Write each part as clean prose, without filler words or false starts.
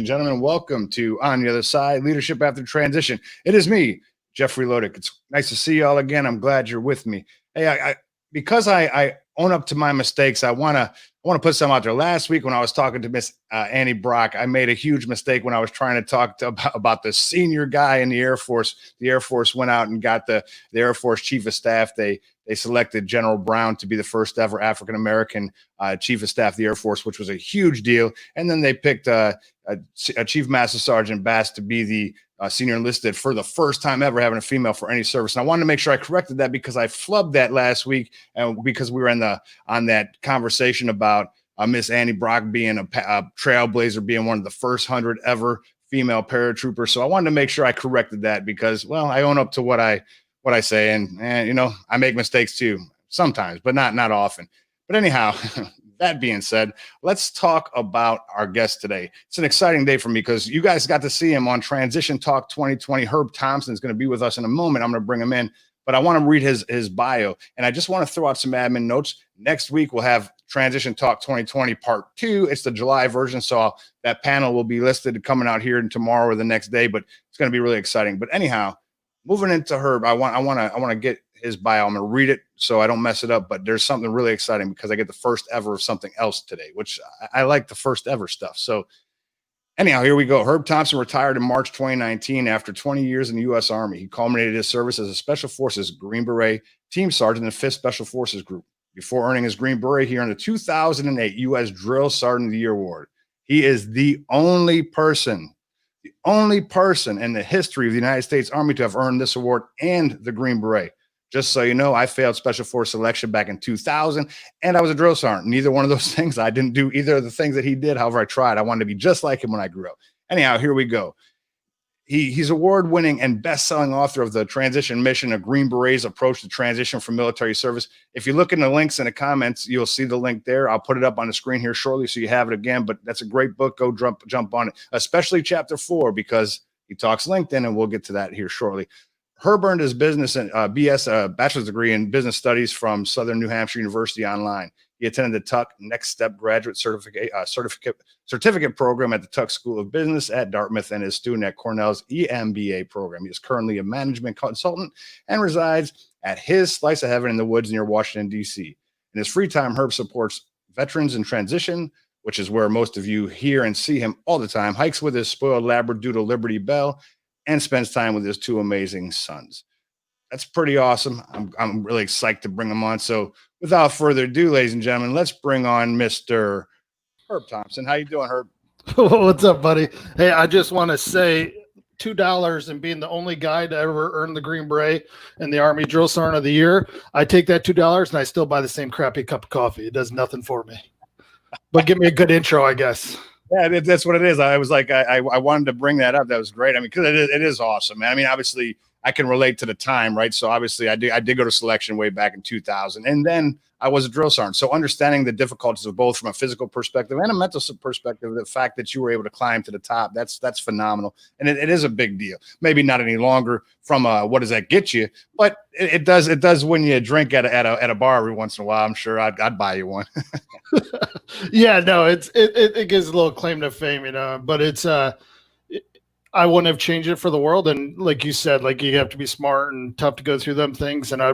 gentlemen. Welcome to On the Other Side, Leadership After Transition. It is me, Jeffrey Lodick. It's nice to see you all again. I'm glad you're with me. Hey, because I own up to my mistakes, I want to put some out there. Last week when I was talking to Miss Annie Brock, I made a huge mistake when I was trying to talk about the senior guy in the Air Force. The Air Force went out and got the Air Force Chief of Staff. They selected General Brown to be the first ever African-American Chief of Staff of the Air Force, which was a huge deal. And then they picked a Chief Master Sergeant Bass to be the senior enlisted for the first time ever having a female for any service. And I wanted to make sure I corrected that because I flubbed that last week, and because we were on that conversation about Miss Annie Brock being a trailblazer, being one of the first 100 ever female paratroopers. So I wanted to make sure I corrected that because, well, I own up to what I say, and you know, I make mistakes too sometimes, but not often. But anyhow, that being said, let's talk about our guest today. It's an exciting day for me because you guys got to see him on Transition Talk 2020. Herb Thompson is going to be with us in a moment. I'm going to bring him in, but I want to read his bio, and I just want to throw out some admin notes. Next week we'll have Transition Talk 2020 Part 2. It's the July version, so that panel will be listed coming out here tomorrow or the next day. But it's going to be really exciting. But anyhow, moving into Herb, I want to get his bio. I'm going to read it so I don't mess it up, but there's something really exciting because I get the first ever of something else today, which I like the first ever stuff. So anyhow, here we go. Herb Thompson retired in March 2019 after 20 years in the U.S. Army. He culminated his service as a Special Forces Green Beret Team Sergeant in the 5th Special Forces Group before earning his Green Beret here in the 2008 U.S. Drill Sergeant of the Year Award. He is the only person in the history of the United States Army to have earned this award and the Green Beret. Just so you know, I failed Special Force selection back in 2000, and I was a drill sergeant. Neither one of those things. I didn't do either of the things that he did. However, I tried. I wanted to be just like him when I grew up. Anyhow, here we go. He's award-winning and best-selling author of The Transition Mission, a Green Beret's approach to transition from military service. If you look in the links in the comments, you'll see the link there. I'll put it up on the screen here shortly so you have it again, but that's a great book. Go jump on it, especially chapter 4, because he talks LinkedIn, and we'll get to that here shortly. Herb earned his business and bachelor's degree in business studies from Southern New Hampshire University online. He attended the Tuck Next Step Graduate Certificate Program at the Tuck School of Business at Dartmouth and is student at Cornell's EMBA program. He is currently a management consultant and resides at his Slice of Heaven in the woods near Washington, D.C. In his free time, Herb supports veterans in transition, which is where most of you hear and see him all the time, hikes with his spoiled Labradoodle Liberty Bell, and spends time with his 2 amazing sons. That's pretty awesome. I'm really excited to bring him on. So without further ado, ladies and gentlemen, let's bring on Mr. Herb Thompson. How you doing, Herb? What's up, buddy? Hey, I just want to say $2 and being the only guy to ever earn the Green Beret and the Army Drill Sergeant of the Year. I take that $2 and I still buy the same crappy cup of coffee. It does nothing for me. But give me a good intro, I guess. Yeah, that's what it is. I was like, I wanted to bring that up. That was great. I mean, because it is awesome, man. I mean, obviously, I can relate to the time, right? So obviously, I did go to selection way back in 2000, and then I was a drill sergeant. So understanding the difficulties of both from a physical perspective and a mental perspective, the fact that you were able to climb to the top, that's phenomenal, and it is a big deal. Maybe not any longer from what does that get you, but it does when you drink at a bar every once in a while. I'm sure I'd buy you one. Yeah, no, it gives a little claim to fame, you know, but it's I wouldn't have changed it for the world. And like you said, like you have to be smart and tough to go through them things. And I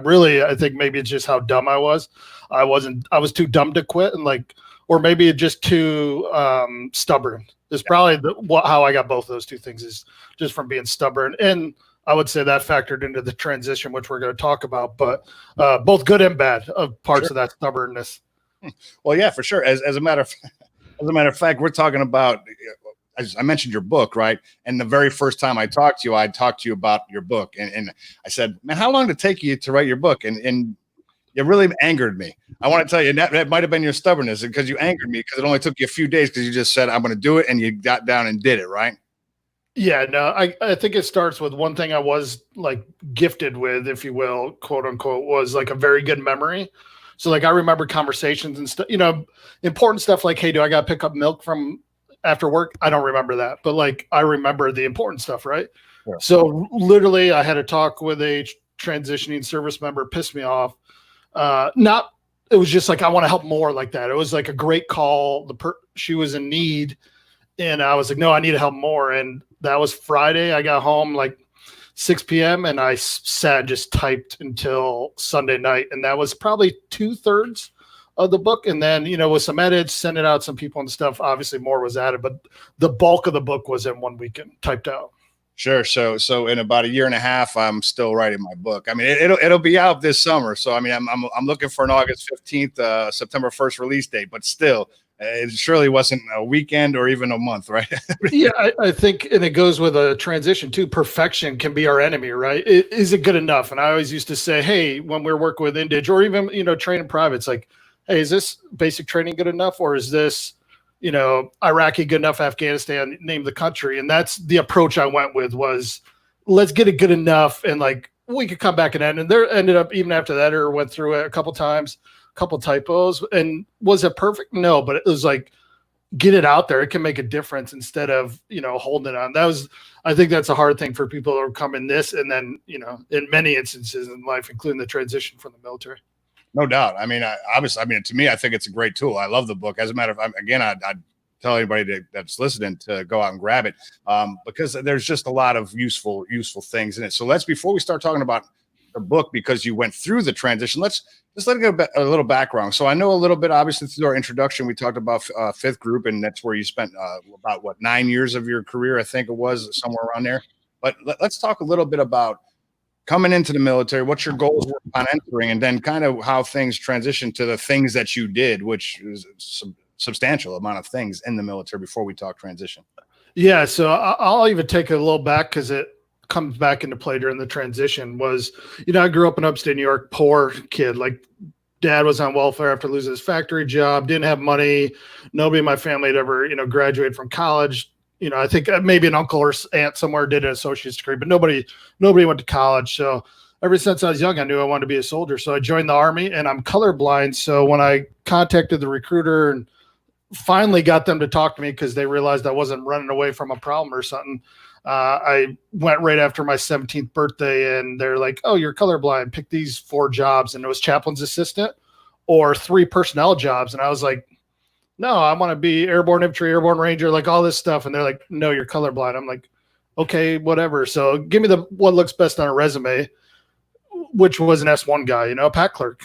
think maybe it's just how dumb I was. I was too dumb to quit, and or maybe just too stubborn. It's probably how I got both of those two things, is just from being stubborn. And I would say that factored into the transition, which we're going to talk about, but both good and bad of parts of that stubbornness. Well, yeah, for sure. As a matter of fact, we're talking about, I mentioned your book, right? And the very first time I talked to you about your book. And I said, man, how long did it take you to write your book? And it really angered me. I want to tell you, that might have been your stubbornness, because you angered me because it only took you a few days because you just said, I'm going to do it. And you got down and did it, right? Yeah, no, I think it starts with one thing I was like gifted with, if you will, quote unquote, was like a very good memory. So like I remember conversations and stuff, you know, important stuff like, hey, do I got to pick up milk from after work? I don't remember that, but like I remember the important stuff, right? Yeah. So literally I had a talk with a transitioning service member, pissed me off. It was just like, I want to help more like that. It was like a great call. She was in need, And I was like, no, I need to help more. And that was Friday. I got home like 6 p.m. and I sat and just typed until Sunday night. And that was probably 2/3 of the book. And then, with some edits, sent it out some people and stuff. Obviously more was added, but the bulk of the book was in one weekend typed out. Sure. So in about a year and a half, I'm still writing my book. I mean, it'll be out this summer. So I mean, I'm looking for an August 15th, September 1st release date. But still, it surely wasn't a weekend or even a month, right? Yeah, I think, and it goes with a transition too. Perfection can be our enemy, right? Is it good enough? And I always used to say, hey, when we're working with Indig or even training privates, like, hey, is this basic training good enough, or is this Iraqi good enough, Afghanistan, name the country? And that's the approach I went with, was let's get it good enough. And like, we could come back and end. And there ended up, even after that, or went through it a couple times, a couple typos. And was it perfect? No, but it was like, get it out there. It can make a difference instead of, holding it on. I think that's a hard thing for people who come in this. And then, in many instances in life, including the transition from the military. No doubt. I mean, to me, I think it's a great tool. I love the book. As a matter of fact, again, I'd tell anybody that's listening to go out and grab it, because there's just a lot of useful things in it. So before we start talking about the book, because you went through the transition, let's just let it get a little background. So I know a little bit, obviously, through our introduction, we talked about Fifth Group, and that's where you spent about 9 years of your career, I think it was, somewhere around there. But let's talk a little bit about coming into the military, what your goals were on entering, and then kind of how things transitioned to the things that you did, which is a substantial amount of things in the military before we talk transition. Yeah, so I'll even take it a little back because it comes back into play during the transition. Was, I grew up in upstate New York, poor kid. Like, dad was on welfare after losing his factory job, didn't have money. Nobody in my family had ever, graduated from college. I think maybe an uncle or aunt somewhere did an associate's degree, but nobody went to college. So ever since I was young, I knew I wanted to be a soldier. So I joined the Army, and I'm colorblind. So when I contacted the recruiter and finally got them to talk to me because they realized I wasn't running away from a problem or something, I went right after my 17th birthday, and they're like, oh, you're colorblind. Pick these 4 jobs. And it was chaplain's assistant or 3 personnel jobs. And I was like, no, I want to be airborne infantry, airborne ranger, like all this stuff. And they're like, no, you're colorblind. I'm like, okay, whatever. So give me what looks best on a resume, which was an S1 guy, a pack clerk,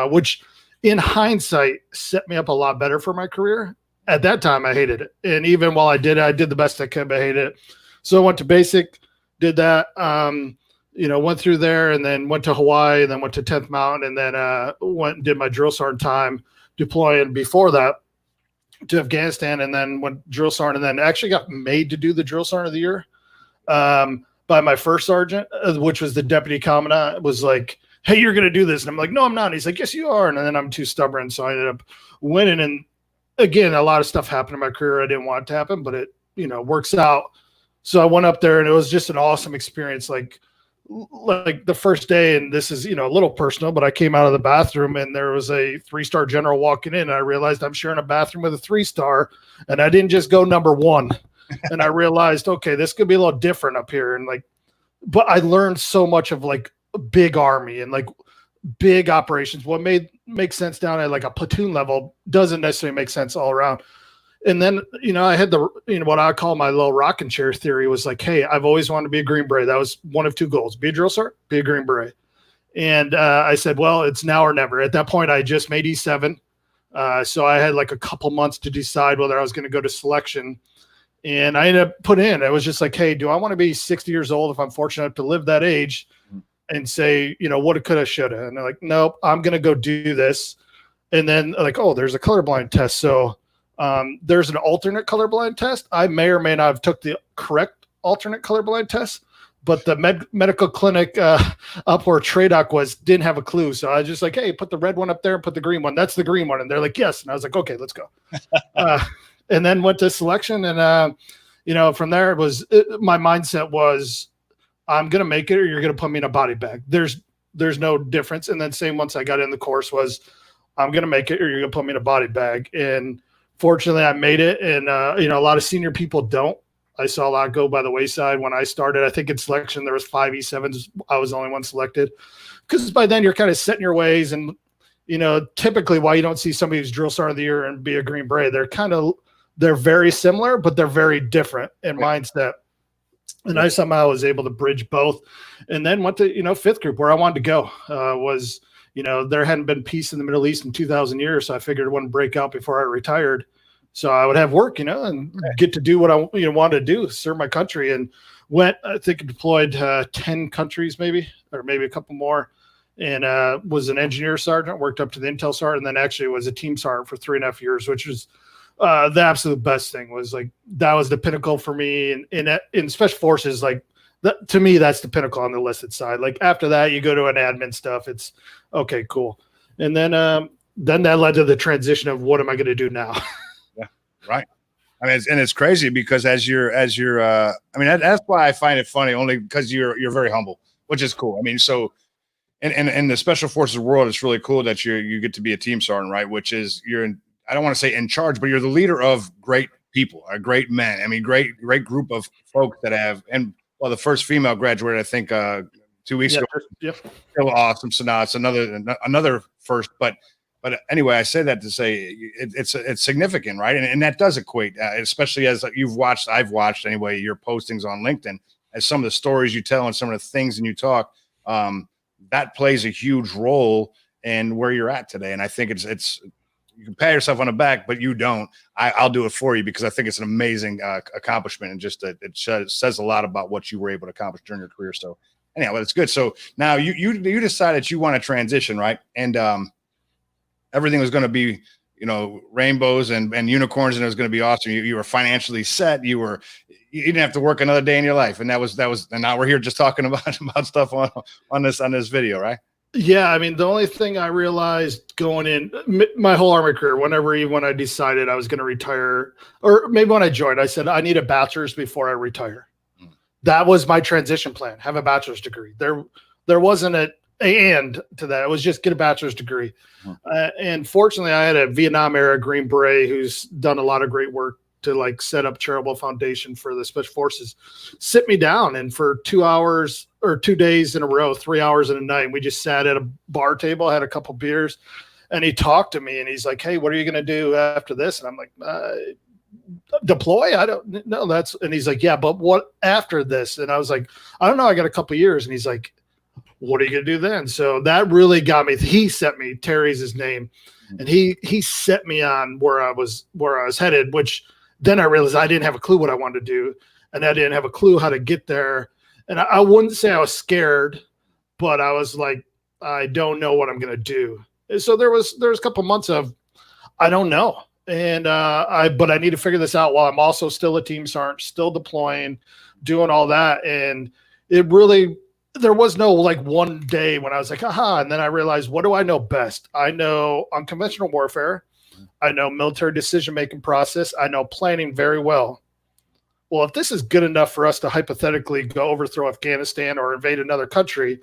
which in hindsight set me up a lot better for my career. At that time, I hated it. And even while I did it, I did the best I could, but I hated it. So I went to basic, did that, went through there, and then went to Hawaii, and then went to 10th Mountain, and then went and did my drill sergeant time deploying before that to Afghanistan, and then went drill sergeant, and then actually got made to do the drill sergeant of the year by my first sergeant, which was the deputy commandant. Was like, hey, you're going to do this. And I'm like, no, I'm not. And he's like, yes, you are. And then I'm too stubborn. So I ended up winning. And again, a lot of stuff happened in my career I didn't want it to happen, but it, works out. So I went up there, and it was just an awesome experience. Like the first day, and this is, a little personal, but I came out of the bathroom, and there was a 3-star general walking in. And I realized I'm sharing a bathroom with a 3-star, and I didn't just go number 1. And I realized, okay, this could be a little different up here. And but I learned so much of like a big Army and like big operations. What makes sense down at like a platoon level doesn't necessarily make sense all around. And then, I had what I call my little rocking chair theory was like, hey, I've always wanted to be a Green Beret. That was one of 2 goals: be a drill sergeant, be a Green Beret. And I said, well, it's now or never. At that point, I just made E7. So I had like a couple months to decide whether I was going to go to selection. And I ended up putting in. It was just like, hey, do I want to be 60 years old if I'm fortunate enough to live that age and say, woulda, coulda, shoulda? And they're like, nope, I'm going to go do this. And then like, oh, there's a colorblind test. So there's an alternate colorblind test. I may or may not have took the correct alternate colorblind test, but the medical clinic up where TRADOC was didn't have a clue. So I was just like, hey, put the red one up there and put the green one. That's the green one. And they're like, yes. And I was like, okay, let's go. And then went to selection. And, from there my mindset was, I'm going to make it, or you're going to put me in a body bag. There's no difference. And then same once I got in the course was, I'm going to make it, or you're going to put me in a body bag. And fortunately I made it. And, a lot of senior people don't. I saw a lot go by the wayside when I started. I think in selection, there was 5 E7s. I was the only one selected, because by then you're kind of set in your ways. And, typically why you don't see somebody who's drill sergeant of the year and be a Green Beret, they're kind of they're very similar, but they're very different in mindset. And I somehow was able to bridge both, and then went to, fifth group where I wanted to go. Was, there hadn't been peace in the Middle East in 2,000 years. So I figured it wouldn't break out before I retired. So I would have work, and get to do what I wanted to do, serve my country. And went, I think, deployed 10 countries, maybe a couple more. And was an engineer sergeant, worked up to the intel sergeant, and then actually was a team sergeant for 3.5 years, which was the absolute best thing. Was like, that was the pinnacle for me in special forces. Like, to me, that's the pinnacle on the enlisted side. Like, after that, you go to an admin stuff. It's okay, cool. And then that led to the transition of what am I going to do now? Yeah, right. I mean, it's crazy because as you're I mean, that's why I find it funny, only because you're very humble, which is cool. I mean, so in the special forces world, it's really cool that you get to be a team sergeant, right? Which is I don't want to say in charge, but you're the leader of great people, great men. I mean, great group of folks that have, and well, the first female graduate, I think, 2 weeks ago. Yep. Still awesome. So now it's another first, but anyway, I say that to say it's significant, right? And that does equate, especially as I've watched anyway, your postings on LinkedIn, as some of the stories you tell and some of the things and you talk, that plays a huge role in where you're at today. And I think it's you can pat yourself on the back, but you don't. I'll do it for you because I think it's an amazing accomplishment, and just it says a lot about what you were able to accomplish during your career. So anyhow, it's good. So now you decided you want to transition, right? And everything was going to be, rainbows and unicorns, and it was going to be awesome. You were financially set. You didn't have to work another day in your life, and that was. And now we're here just talking about stuff on this video, right? Yeah, I mean, the only thing I realized going in my whole Army career, when I decided I was going to retire, or maybe when I joined, I said I need a bachelor's before I retire. That was my transition plan: have a bachelor's degree. There wasn't an and to that. It was just get a bachelor's degree. And fortunately, I had a Vietnam era Green Beret who's done a lot of great work to set up charitable foundation for the special forces, sit me down, and for 2 hours or 2 days in a row, 3 hours in a night, we just sat at a bar table, had a couple beers, and he talked to me, and he's like, "Hey, what are you going to do after this?" And I'm like, deploy? I don't know. And he's like, "Yeah, but what after this?" And I was like, "I don't know. I got a couple years." And he's like, "What are you going to do then?" So that really got me. He set me, Terry's his name. And he set me on where I was headed, which then I realized I didn't have a clue what I wanted to do. And I didn't have a clue how to get there. And I wouldn't say I was scared, but I was like, I don't know what I'm going to do. And so there was a couple months of, I don't know. And but I need to figure this out while I'm also still a team sergeant, still deploying, doing all that. And there was no one day when I was like, aha. And then I realized, what do I know best? I know unconventional warfare. I know military decision-making process. I know planning very well. Well, if this is good enough for us to hypothetically go overthrow Afghanistan or invade another country,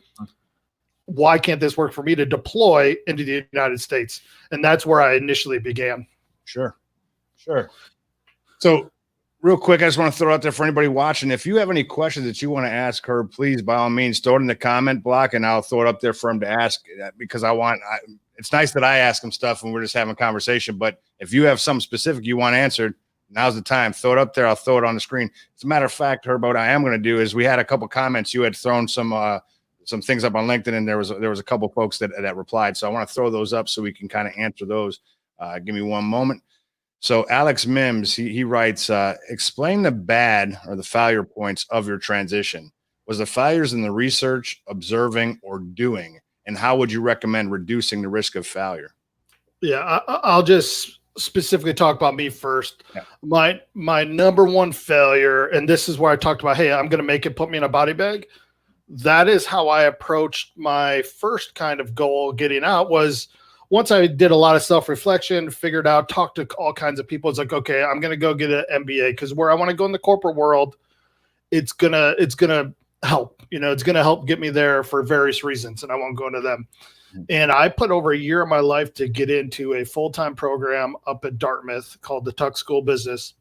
why can't this work for me to deploy into the United States? And that's where I initially began. Sure. So real quick, I just want to throw out there for anybody watching, if you have any questions that you want to ask Herb, please, by all means, throw it in the comment block, and I'll throw it up there for him to ask, because it's nice that I ask him stuff when we're just having a conversation. But if you have something specific you want answered, now's the time. Throw it up there. I'll throw it on the screen. As a matter of fact, Herb, what I am going to do is, we had a couple comments. You had thrown some things up on LinkedIn, and there was a couple folks that replied. So I want to throw those up so we can kind of answer those. Give me one moment. So Alex Mims, he writes, explain the bad or the failure points of your transition. Was the failures in the research, observing, or doing? And how would you recommend reducing the risk of failure? Yeah, I'll just specifically talk about me first. Yeah. My number one failure, and this is where I talked about, hey, I'm going to make it, put me in a body bag. That is how I approached my first kind of goal getting out. Was once I did a lot of self-reflection, figured out, talked to all kinds of people. It's like, okay, I'm going to go get an MBA, because where I want to go in the corporate world, it's gonna help. It's going to help get me there for various reasons, and I won't go into them. And I put over a year of my life to get into a full-time program up at Dartmouth called the Tuck School of Business.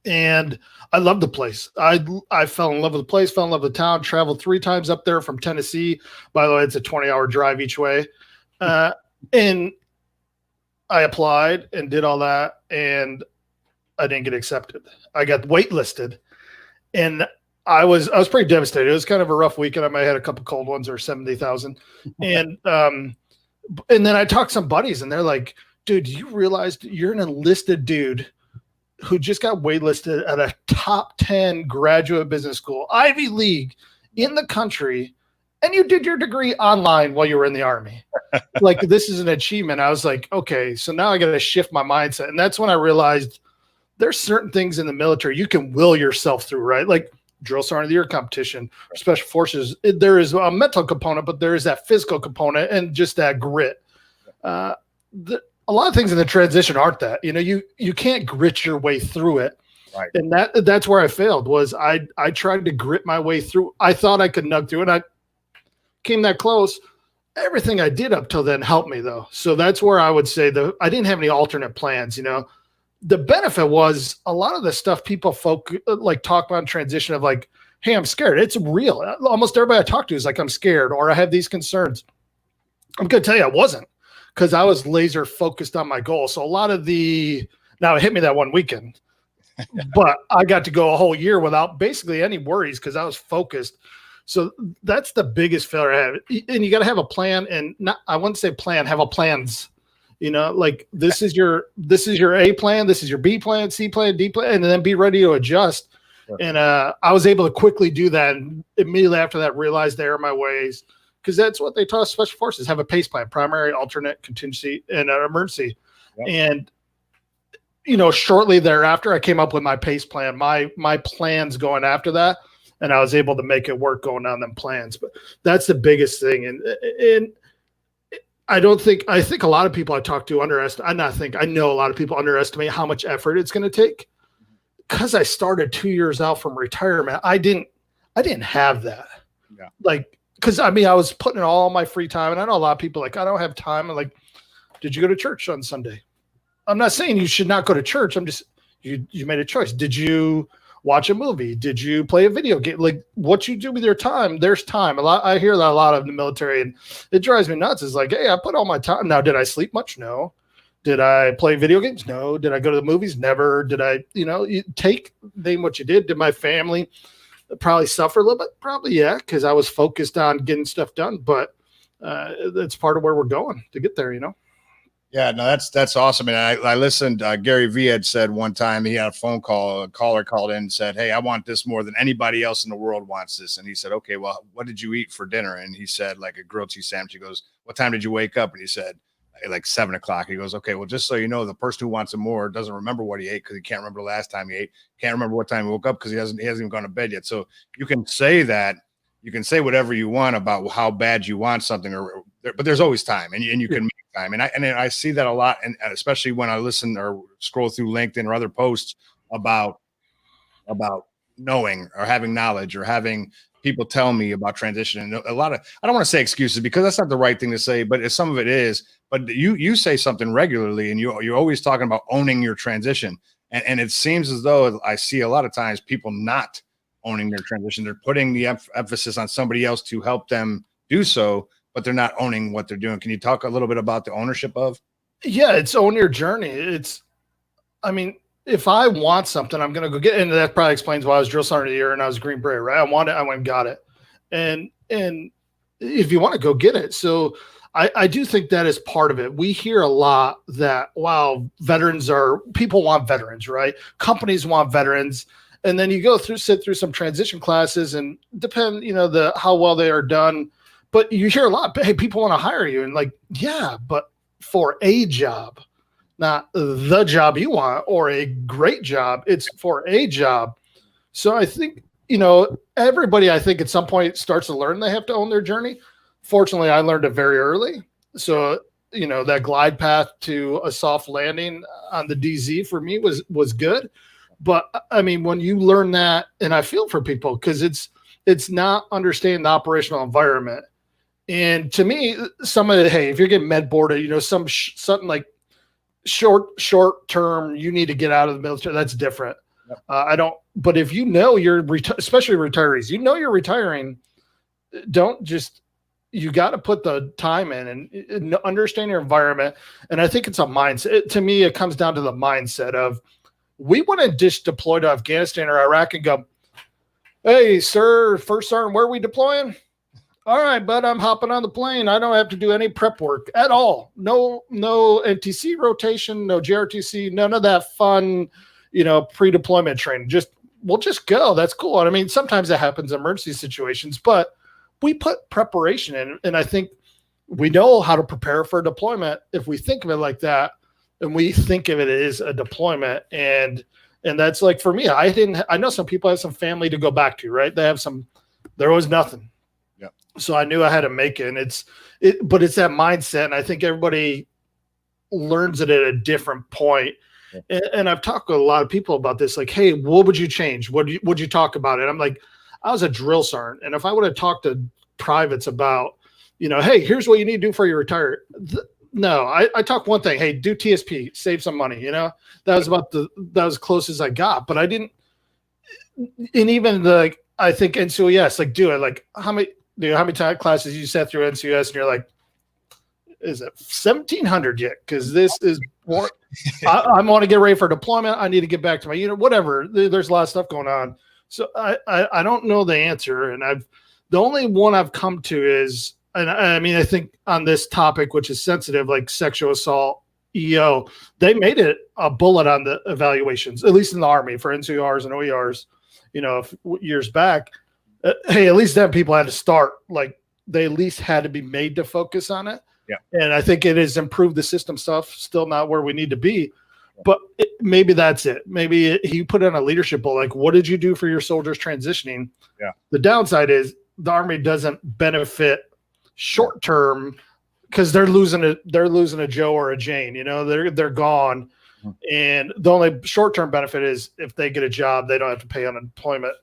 And I loved the place. I fell in love with the place, fell in love with the town, traveled 3 times up there from Tennessee. By the way, it's a 20-hour drive each way. And I applied and did all that. And I didn't get accepted. I got waitlisted, and I was pretty devastated. It was kind of a rough weekend. I might have had a couple cold ones or 70,000. And then I talked to some buddies and they're like, dude, you realized you're an enlisted dude who just got waitlisted at a top 10 graduate business school, Ivy League in the country, and you did your degree online while you were in the Army. Like, this is an achievement. I was like, okay, so now I got to shift my mindset. And that's when I realized there's certain things in the military you can will yourself through, right? Like drill sergeant of the year competition, special forces. There is a mental component, but there is that physical component and just that grit. A lot of things in the transition aren't that. You know, you can't grit your way through it. Right. And that's where I failed. Was I tried to grit my way through. I thought I could nug through, and I came that close. Everything I did up till then helped me, though. So that's where I would say I didn't have any alternate plans. You know, the benefit was a lot of the stuff people talk about in transition of like, hey, I'm scared. It's real. Almost everybody I talk to is like, I'm scared or I have these concerns. I'm going to tell you, I wasn't, because I was laser focused on my goal. So a lot of now it hit me that one weekend, but I got to go a whole year without basically any worries because I was focused. So that's the biggest failure I have. And you got to have a plan, and I wouldn't say plan, have a plans. You know, like this is your A plan, this is your B plan, C plan, D plan, and then be ready to adjust. Sure. And I was able to quickly do that. And immediately after that, realized the error of my ways, because that's what they taught us special forces, have a PACE plan, primary, alternate, contingency, and an emergency. Yep. And, you know, shortly thereafter, I came up with my PACE plan, my plans going after that. And I was able to make it work going on them plans. But that's the biggest thing. And I think a lot of people I talk to I know a lot of people underestimate how much effort it's going to take, because I started 2 years out from retirement. I didn't have that. Yeah. Like, because I was putting in all my free time, and I know a lot of people like, I don't have time. I'm like, did you go to church on Sunday? I'm not saying you should not go to church. I'm just, you made a choice. Did you watch a movie? Did you play a video game? Like, what you do with your time, there's time. I hear that a lot of in the military, and it drives me nuts. It's like, hey, I put all my time. Now, did I sleep much? No. Did I play video games? No. Did I go to the movies? Never. Did I, name what you did. Did my family probably suffer a little bit? Probably, yeah, because I was focused on getting stuff done. But that's part of where we're going to get there, Yeah, no, that's awesome. And I listened. Gary Vee had said one time he had a phone call. A caller called in and said, "Hey, I want this more than anybody else in the world wants this." And he said, "Okay, well, what did you eat for dinner?" And he said, like a grilled cheese sandwich. He goes, "What time did you wake up?" And he said, like 7 o'clock. He goes, "Okay, well, just so you know, the person who wants it more doesn't remember what he ate because he can't remember the last time he ate. Can't remember what time he woke up because he hasn't even gone to bed yet." So you can say that. You can say whatever you want about how bad you want something, but there's always time, and you can make time. And I see that a lot, and especially when I listen or scroll through LinkedIn or other posts about knowing or having knowledge or having people tell me about transition. And a lot of, I don't want to say excuses because that's not the right thing to say, but some of it is. But you say something regularly, and you're always talking about owning your transition, and it seems as though I see a lot of times people not owning their transition. They're putting the emphasis on somebody else to help them do so, but they're not owning what they're doing. Can you talk a little bit about the ownership of? Yeah, it's own your journey. If I want something, I'm going to go get it. And that probably explains why I was drill sergeant of the year and I was Green Beret, right? I want it. I went and got it. And if you want to go get it. So I do think that is part of it. We hear a lot that, wow, people want veterans, right? Companies want veterans. And then you sit through some transition classes and depend, how well they are done. But you hear a lot, hey, people want to hire you. And like, yeah, but for a job, not the job you want or a great job. It's for a job. So I think, everybody, I think at some point starts to learn they have to own their journey. Fortunately, I learned it very early. So, that glide path to a soft landing on the DZ for me was good. But when you learn that, and I feel for people because it's not understanding the operational environment. And to me, some of it, hey, if you're getting med boarded, something like short term, you need to get out of the military. That's different. Yep. But if you're especially retirees, you're retiring, you got to put the time in and understand your environment. And I think it's a mindset. To me, it comes down to the mindset of, we wouldn't just deploy to Afghanistan or Iraq and go, hey, sir, first sergeant, where are we deploying? All right, bud, I'm hopping on the plane. I don't have to do any prep work at all. No NTC rotation, no JRTC, none of that fun, pre-deployment training. We'll just go. That's cool. And I mean, sometimes that happens in emergency situations, but we put preparation in. And I think we know how to prepare for a deployment if we think of it like that. And we think of it as a deployment. And that's like, for me, I know some people have some family to go back to, right? There was nothing. Yeah. So I knew I had to make it. But it's that mindset. And I think everybody learns it at a different point. And I've talked to a lot of people about this, like, hey, what would you change? Would you talk about it? I'm like, I was a drill sergeant. And if I would have talked to privates about, hey, here's what you need to do before you retire. No, I talk one thing. Hey, do TSP, save some money. That was that was close as I got, but I didn't. And even I think NCOS, like, do it. Like, how many classes you sat through NCOS and you're like, is it 1,700 yet? Because this is more. I want to get ready for deployment. I need to get back to my unit. Whatever. There's a lot of stuff going on. So I don't know the answer, and the only one I've come to is, and I mean, I think on this topic, which is sensitive, like sexual assault, EO, they made it a bullet on the evaluations, at least in the Army for NCORs and OERs, years back. Hey, at least then people had to start, like, they at least had to be made to focus on it. Yeah. And I think it has improved the system stuff, still not where we need to be, but maybe that's it. Maybe he put in a leadership role, like, what did you do for your soldiers transitioning? Yeah. The downside is the Army doesn't benefit short term because they're losing a Joe or a Jane, they're gone. Mm-hmm. And the only short-term benefit is if they get a job, they don't have to pay unemployment.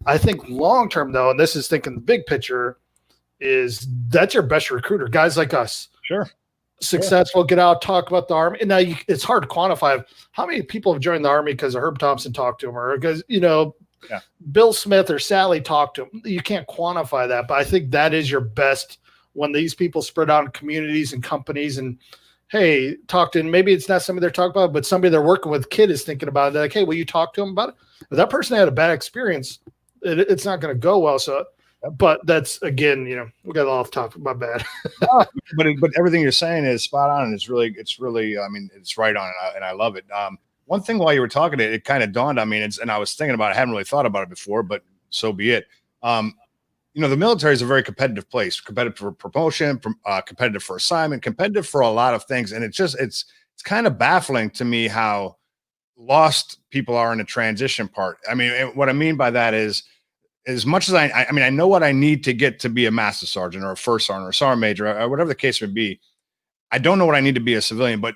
I think long-term though, and this is thinking the big picture, is that's your best recruiter, guys like us. Sure. Successful, get out, talk about the Army. And now it's hard to quantify how many people have joined the Army because Herb Thompson talked to him, or because, Bill Smith or Sally talked to him. You can't quantify that, but I think that is your best when these people spread out in communities and companies and, hey, talk to, and maybe it's not somebody they're talking about, but somebody they're working with, kid is thinking about it. They're like, hey, will you talk to him about it? If that person had a bad experience, it's not going to go well. So, but that's, again, we got off topic. My bad. but everything you're saying is spot on, and it's really, I mean, it's right on, and I love it. One thing while you were talking, it kind of dawned on me, and I was thinking about it. I hadn't really thought about it before, but so be it. The military is a very competitive place, competitive for promotion, competitive for assignment, competitive for a lot of things. And it's kind of baffling to me how lost people are in the transition part. I mean, what I mean by that is, as much as I know what I need to get to be a master sergeant or a first sergeant or a sergeant major or whatever the case may be. I don't know what I need to be a civilian, but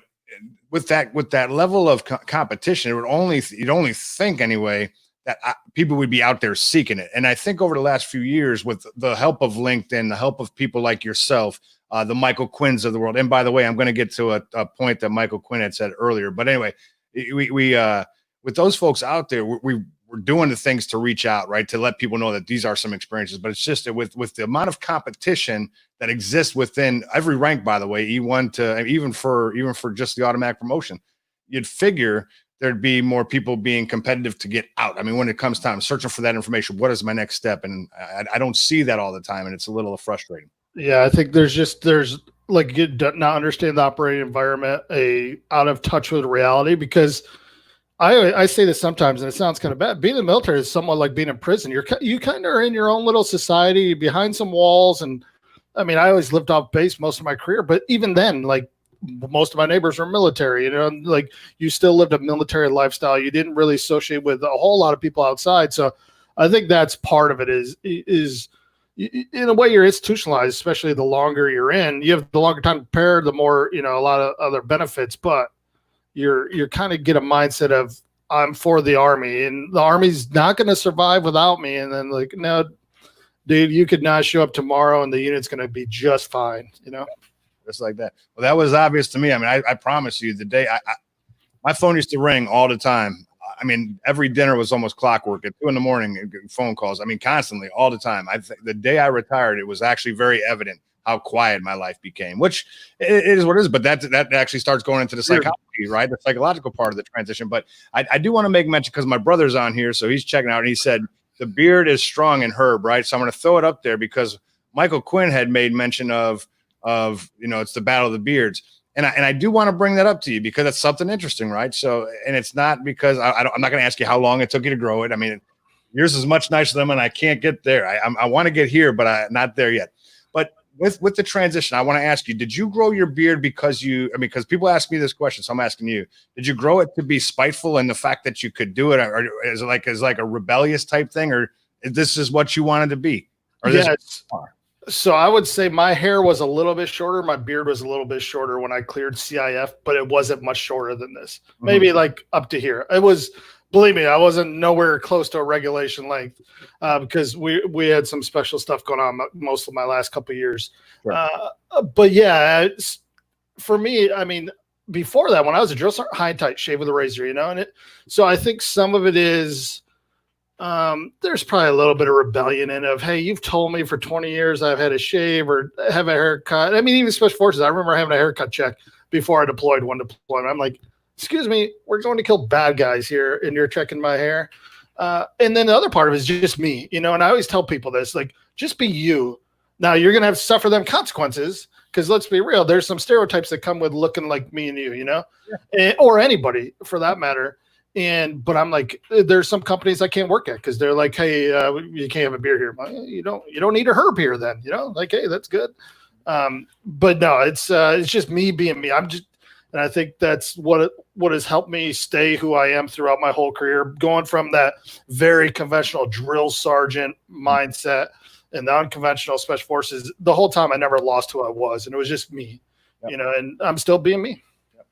with that level of competition, you'd only think anyway that people would be out there seeking it. And I think over the last few years, with the help of LinkedIn, the help of people like yourself, the Michael Quinns of the world. And by the way, I'm going to get to a point that Michael Quinn had said earlier. But anyway, we with those folks out there, we're doing the things to reach out, right, to let people know that these are some experiences. But it's just that with the amount of competition that exists within every rank, by the way, E1 to even for just the automatic promotion, you'd figure there'd be more people being competitive to get out. I mean, when it comes time searching for that information, what is my next step? And I don't see that all the time, and it's a little frustrating. Yeah, I think there's like, you do not understand the operating environment, out of touch with reality, because I say this sometimes, and it sounds kind of bad. Being in the military is somewhat like being in prison. You kind of are in your own little society behind some walls. And I mean, I always lived off base most of my career, but even then, like, most of my neighbors were military, like, you still lived a military lifestyle. You didn't really associate with a whole lot of people outside. So I think that's part of it is in a way you're institutionalized, especially the longer you're in. You have the longer time to prepare, the more, a lot of other benefits, but you're kind of get a mindset of, I'm for the Army, and the Army's not going to survive without me. And then, like, no, dude, you could not show up tomorrow and the unit's going to be just fine, Just like that. Well, that was obvious to me. I mean, I promise you, the day my phone used to ring all the time. I mean, every dinner was almost clockwork. At 2 a.m, phone calls. I mean, constantly, all the time. The day I retired, it was actually very evident how quiet my life became, which it is what it is. But that actually starts going into the psychology, right? The psychological part of the transition. But I do want to make mention because my brother's on here, so he's checking out, and he said the beard is strong in Herb, right? So I'm going to throw it up there because Michael Quinn had made mention of it's the battle of the beards. And I do want to bring that up to you because it's something interesting, right? So, and it's not because I'm not going to ask you how long it took you to grow it. I mean, yours is much nicer than mine. I can't get there. I want to get here, but I'm not there yet. But with the transition, I want to ask you, did you grow your beard because people ask me this question, so I'm asking you, did you grow it to be spiteful in the fact that you could do it? Or is it like a rebellious type thing? Or this is what you wanted to be? Or yes. So I would say my hair was a little bit shorter. My beard was a little bit shorter when I cleared CIF, but it wasn't much shorter than this. Maybe like up to here. It was, believe me, I wasn't nowhere close to a regulation length because we had some special stuff going on most of my last couple of years. Sure. But yeah, for me, I mean, before that, when I was a drill sergeant, high tight shave with a razor, so I think some of it is there's probably a little bit of rebellion in of, hey, you've told me for 20 years I've had a shave or have a haircut. I mean, even special forces, I remember having a haircut check before I deployed one deployment. I'm like, excuse me, we're going to kill bad guys here and you're checking my hair. And then the other part of it is just me, and I always tell people this, like, just be you. Now you're going to have to suffer them consequences because let's be real, there's some stereotypes that come with looking like me and you, or anybody for that matter. But I'm like, there's some companies I can't work at because they're like, hey, you can't have a beard here. You don't need a Herb here then, like, hey, that's good. But no, it's just me being me. And I think that's what has helped me stay who I am throughout my whole career, going from that very conventional drill sergeant mindset and the unconventional special forces. The whole time I never lost who I was, and it was just me, and I'm still being me.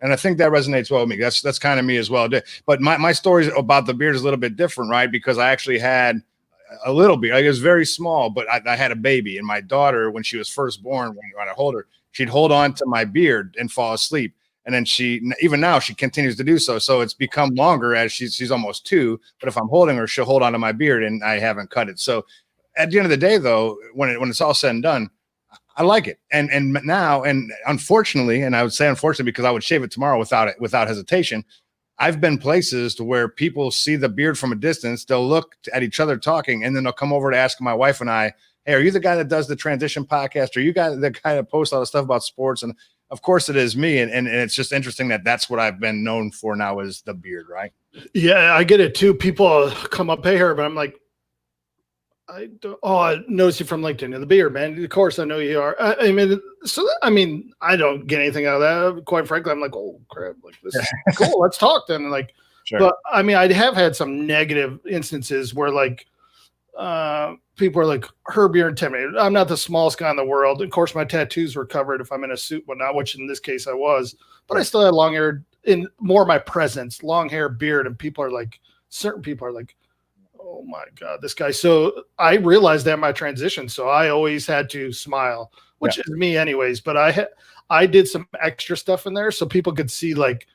And I think that resonates well with me. That's kind of me as well. But my story about the beard is a little bit different, right? Because I actually had a little beard. It was very small, but I had a baby. And my daughter, when she was first born, when I hold her, she'd hold on to my beard and fall asleep. And then even now, she continues to do so. So it's become longer as she's almost 2. But if I'm holding her, she'll hold on to my beard, and I haven't cut it. So at the end of the day, though, when it's all said and done, I like it. And now, and unfortunately, and I would say unfortunately because I would shave it tomorrow without hesitation, I've been places to where people see the beard from a distance, they'll look at each other talking, and then they'll come over to ask my wife and I, hey, are you the guy that does the transition podcast? Are you the guy that posts all the stuff about sports? And of course it is me. And it's just interesting that's what I've been known for now is the beard, right? Yeah, I get it too. People come up, hey, her, but I'm like, I noticed you from LinkedIn. The beard, man. Of course, I know you are. I mean, I don't get anything out of that. Quite frankly, I'm like, oh crap, like this is cool. Let's talk then. Like, sure. But I mean, I have had some negative instances where like people are like, Herb, you're intimidated. I'm not the smallest guy in the world. Of course, my tattoos were covered if I'm in a suit, whatnot, which in this case I was. But I still had long hair, in more my presence, long hair, beard, and certain people are like, oh my God, this guy. So I realized that in my transition. So I always had to smile, which is me anyways. But I did some extra stuff in there so people could see like,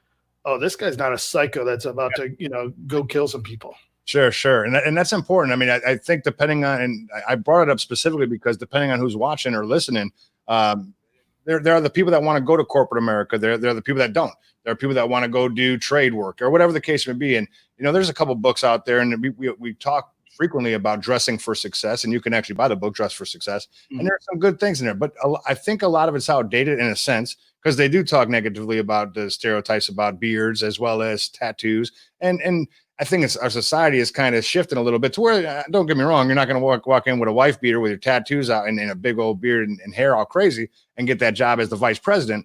oh, this guy's not a psycho that's about to, go kill some people. Sure. And that's important. I mean, I think depending on, and I brought it up specifically because depending on who's watching or listening, there are the people that want to go to corporate America. There are the people that don't. There are people that want to go do trade work or whatever the case may be. And, there's a couple books out there, and we talk frequently about dressing for success, and you can actually buy the book Dress for Success. And there are some good things in there, but I think a lot of it's outdated in a sense because they do talk negatively about the stereotypes about beards as well as tattoos. And I think our society is kind of shifting a little bit to where, don't get me wrong, you're not going to walk in with a wife beater with your tattoos out and a big old beard and hair all crazy and get that job as the vice president.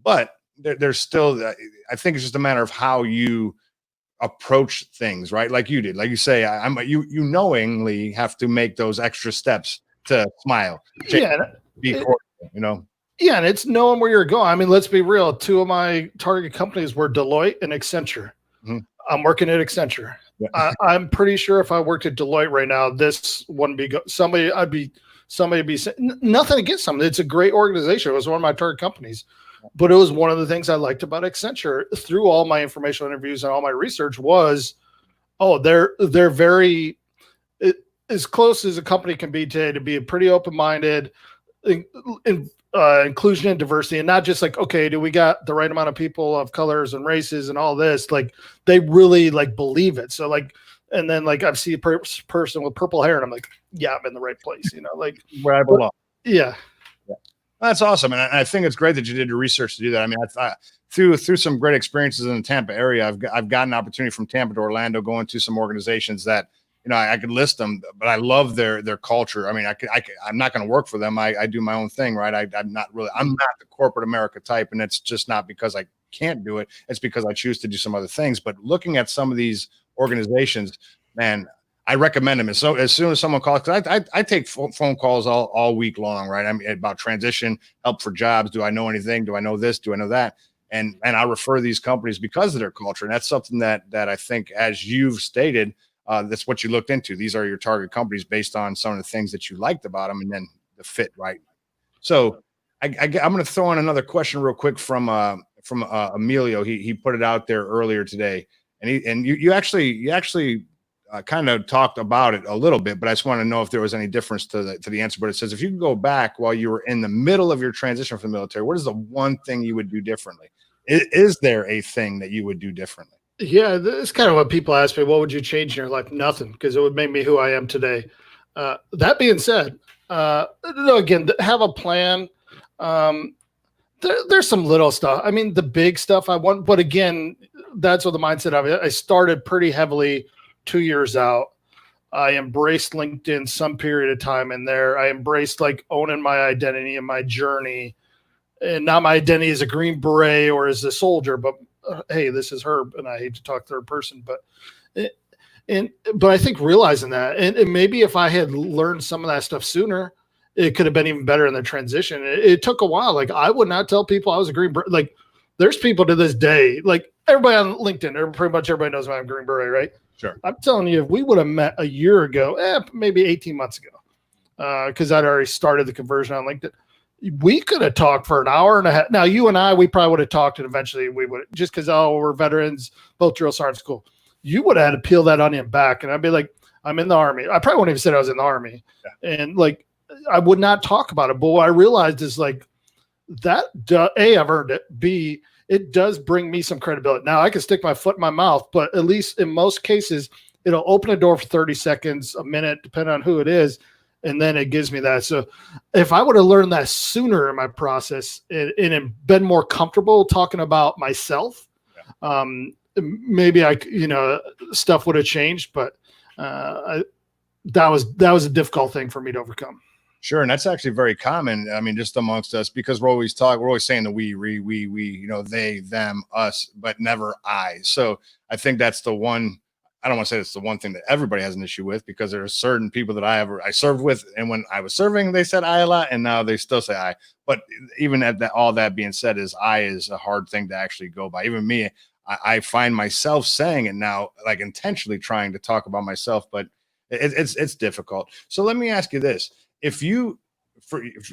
But there's still, I think it's just a matter of how you approach things, right? Like you did, like you say, you knowingly have to make those extra steps to smile, be cordial, Yeah, and it's knowing where you're going. I mean, let's be real. 2 of my target companies were Deloitte and Accenture. Mm-hmm. I'm working at Accenture. Yeah. I'm pretty sure if I worked at Deloitte right now, this wouldn't be somebody. Somebody be saying nothing against them. It's a great organization. It was one of my target companies. But it was one of the things I liked about Accenture through all my informational interviews and all my research was, they're very as close as a company can be today to be pretty open-minded. inclusion and diversity, and not just like, okay, do we got the right amount of people of colors and races and all this? Like they really like believe it. So like, and then like I've seen a person with purple hair and I'm like, yeah, I'm in the right place, like where I belong. Yeah. That's awesome. And I think it's great that you did your research to do that. I mean, through some great experiences in the Tampa area, I've gotten an opportunity from Tampa to Orlando, going to some organizations that, I could list them, but I love their culture. I mean, I'm not going to work for them. I do my own thing, right? I'm not the corporate America type. And it's just not because I can't do it. It's because I choose to do some other things. But looking at some of these organizations, man, I recommend them. And so as soon as someone calls, because I take phone calls all week long, right? I mean, about transition, help for jobs. Do I know anything? Do I know this? Do I know that? And I refer these companies because of their culture. And that's something that I think, as you've stated, that's what you looked into. These are your target companies based on some of the things that you liked about them, and then the fit, right? So I'm going to throw in another question real quick from Emilio. He put it out there earlier today, and you actually kind of talked about it a little bit, but I just want to know if there was any difference to the answer. But it says, if you could go back while you were in the middle of your transition from the military, what is the one thing you would do differently? Is there a thing that you would do differently? Yeah, that's kind of what people ask me. What would you change in your life? Nothing, because it would make me who I am today. That being said, again, have a plan. There's some little stuff. I mean, the big stuff I want, but again, that's what the mindset of it. I started pretty heavily 2 years out. I embraced LinkedIn some period of time in there. I embraced like owning my identity and my journey, and not my identity as a Green Beret or as a soldier, but hey, this is Herb, and I hate to talk third person, but I think realizing that, and maybe if I had learned some of that stuff sooner, it could have been even better in the transition. It took a while. Like I would not tell people I was a Green Beret. Like there's people to this day, like everybody on LinkedIn, pretty much everybody knows I'm a Green Beret, right? Sure. I'm telling you, if we would have met a year ago, maybe 18 months ago, because I'd already started the conversion on LinkedIn, we could have talked for an hour and a half. Now, you and I, we probably would have talked, and eventually we would, just because, we're veterans, both drill sergeants, cool. You would have had to peel that onion back, and I'd be like, I'm in the Army. I probably wouldn't even said I was in the Army. Yeah. And like, I would not talk about it. But what I realized is like that, A, I've earned it. B, it does bring me some credibility. Now I can stick my foot in my mouth, but at least in most cases, it'll open a door for 30 seconds, a minute, depending on who it is. And then it gives me that. So if I would have learned that sooner in my process and been more comfortable talking about myself, maybe stuff would have changed, but that was a difficult thing for me to overcome. Sure. And that's actually very common. I mean, just amongst us, because we're always saying the we, they, them, us, but never I. So I think that's the one. I don't want to say it's the one thing that everybody has an issue with, because there are certain people that I served with, and when I was serving, they said I a lot, and now they still say I. But even at that, all that being said, I is a hard thing to actually go by. Even me, I find myself saying it now, like intentionally trying to talk about myself, but it's difficult. So let me ask you this: if you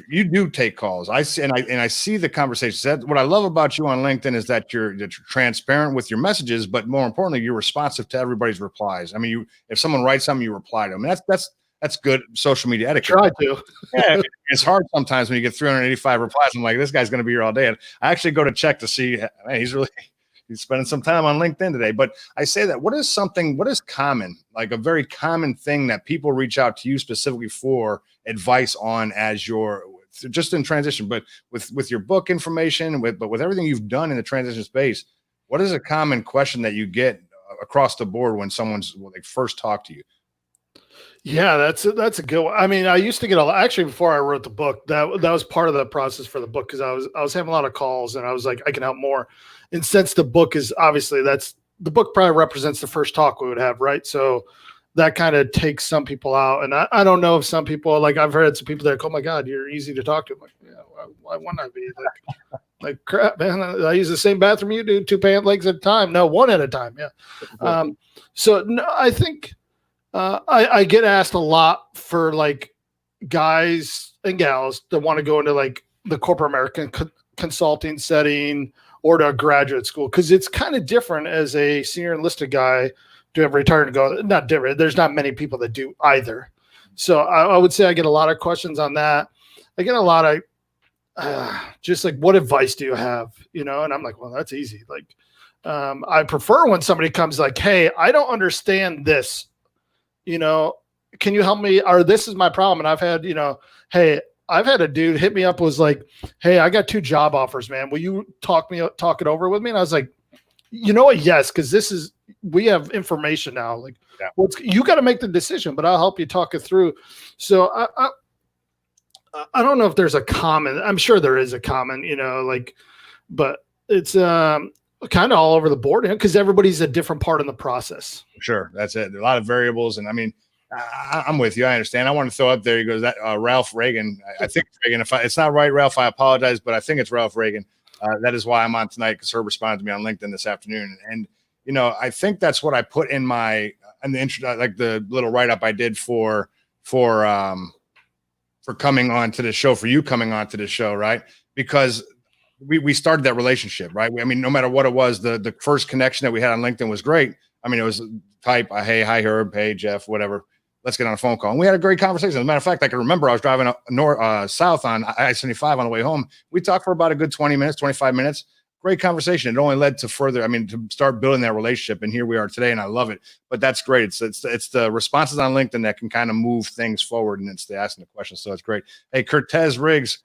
do take calls, I see the conversations. That what I love about you on LinkedIn is that you're transparent with your messages, but more importantly, you're responsive to everybody's replies. I mean, if someone writes something, you reply to them. That's good social media etiquette. Try to. Yeah, it's hard sometimes when you get 385 replies. I'm like, this guy's going to be here all day. And I actually go to check to see, man, he's spending some time on LinkedIn today. But I say that, what is common, like a very common thing that people reach out to you specifically for advice on, as you're just in transition, but with your book information, but with everything you've done in the transition space, what is a common question that you get across the board when they first talk to you? Yeah, that's a good one. I mean, I used to get actually before I wrote the book, that was part of the process for the book, because I was having a lot of calls, and I was like, I can help more. And since the book is obviously, the book probably represents the first talk we would have, right? So that kind of takes some people out. And I don't know if some people, like I've heard some people that are like, oh my God, you're easy to talk to. I'm like, yeah, why wouldn't I be? Like crap, man. I use the same bathroom you do, 2 pant legs at a time. No, 1 at a time. Yeah. So no, I think I get asked a lot for like guys and gals that want to go into like the corporate American consulting setting or to a graduate school, because it's kind of different as a senior enlisted guy to have retired and go. Not different. There's not many people that do either. So I would say I get a lot of questions on that. I get a lot of just like, what advice do you have? And I'm like, well, that's easy. Like, I prefer when somebody comes like, hey, I don't understand this, can you help me? Or this is my problem. And I've had, hey, I've had a dude hit me up, was like, hey, I got 2 job offers, man. Will you talk it over with me? And I was like, you know what? Yes. Cause we have information now. Like, you got to make the decision, but I'll help you talk it through. So I don't know if there's a common, I'm sure there is a common, but it's kind of all over the board, because everybody's a different part in the process. Sure. That's it. A lot of variables. And I mean, I'm with you. I understand. I want to throw up there. He goes, that Ralph Reagan. I think it's Reagan. If it's not right, Ralph, I apologize, but I think it's Ralph Reagan. That is why I'm on tonight, because Herb responded to me on LinkedIn this afternoon. And, I think that's what I put in the intro, like the little write-up I did for coming on to the show, for you coming on to the show, right? Because we started that relationship, right? I mean, no matter what it was, the first connection that we had on LinkedIn was great. I mean, it was type, hey, hi, Herb, hey, Jeff, whatever. Let's get on a phone call. And we had a great conversation. As a matter of fact, I can remember I was driving south on I-75 on the way home. We talked for about a good 20 minutes, 25 minutes. Great conversation. It only led to to start building that relationship. And here we are today, and I love it. But that's great. It's the responses on LinkedIn that can kind of move things forward, and it's the asking the questions. So it's great. Hey, Cortez Riggs,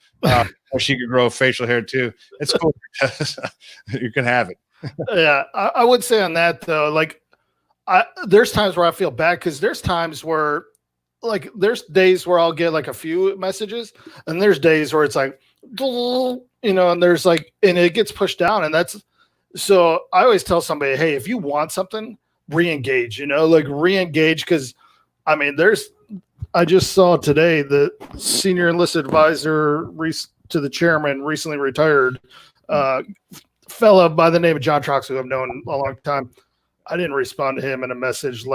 she could grow facial hair too. It's cool. You can have it. Yeah, I would say on that though, like, there's times where I feel bad, because there's times where, like, there's days where I'll get like a few messages, and there's days where it's like, and there's like, and it gets pushed down. And so I always tell somebody, hey, if you want something, re-engage, re-engage. Cause I mean, I just saw today the senior enlisted advisor to the chairman, recently retired, fella by the name of John Trox, who I've known a long time. I didn't respond to him in a message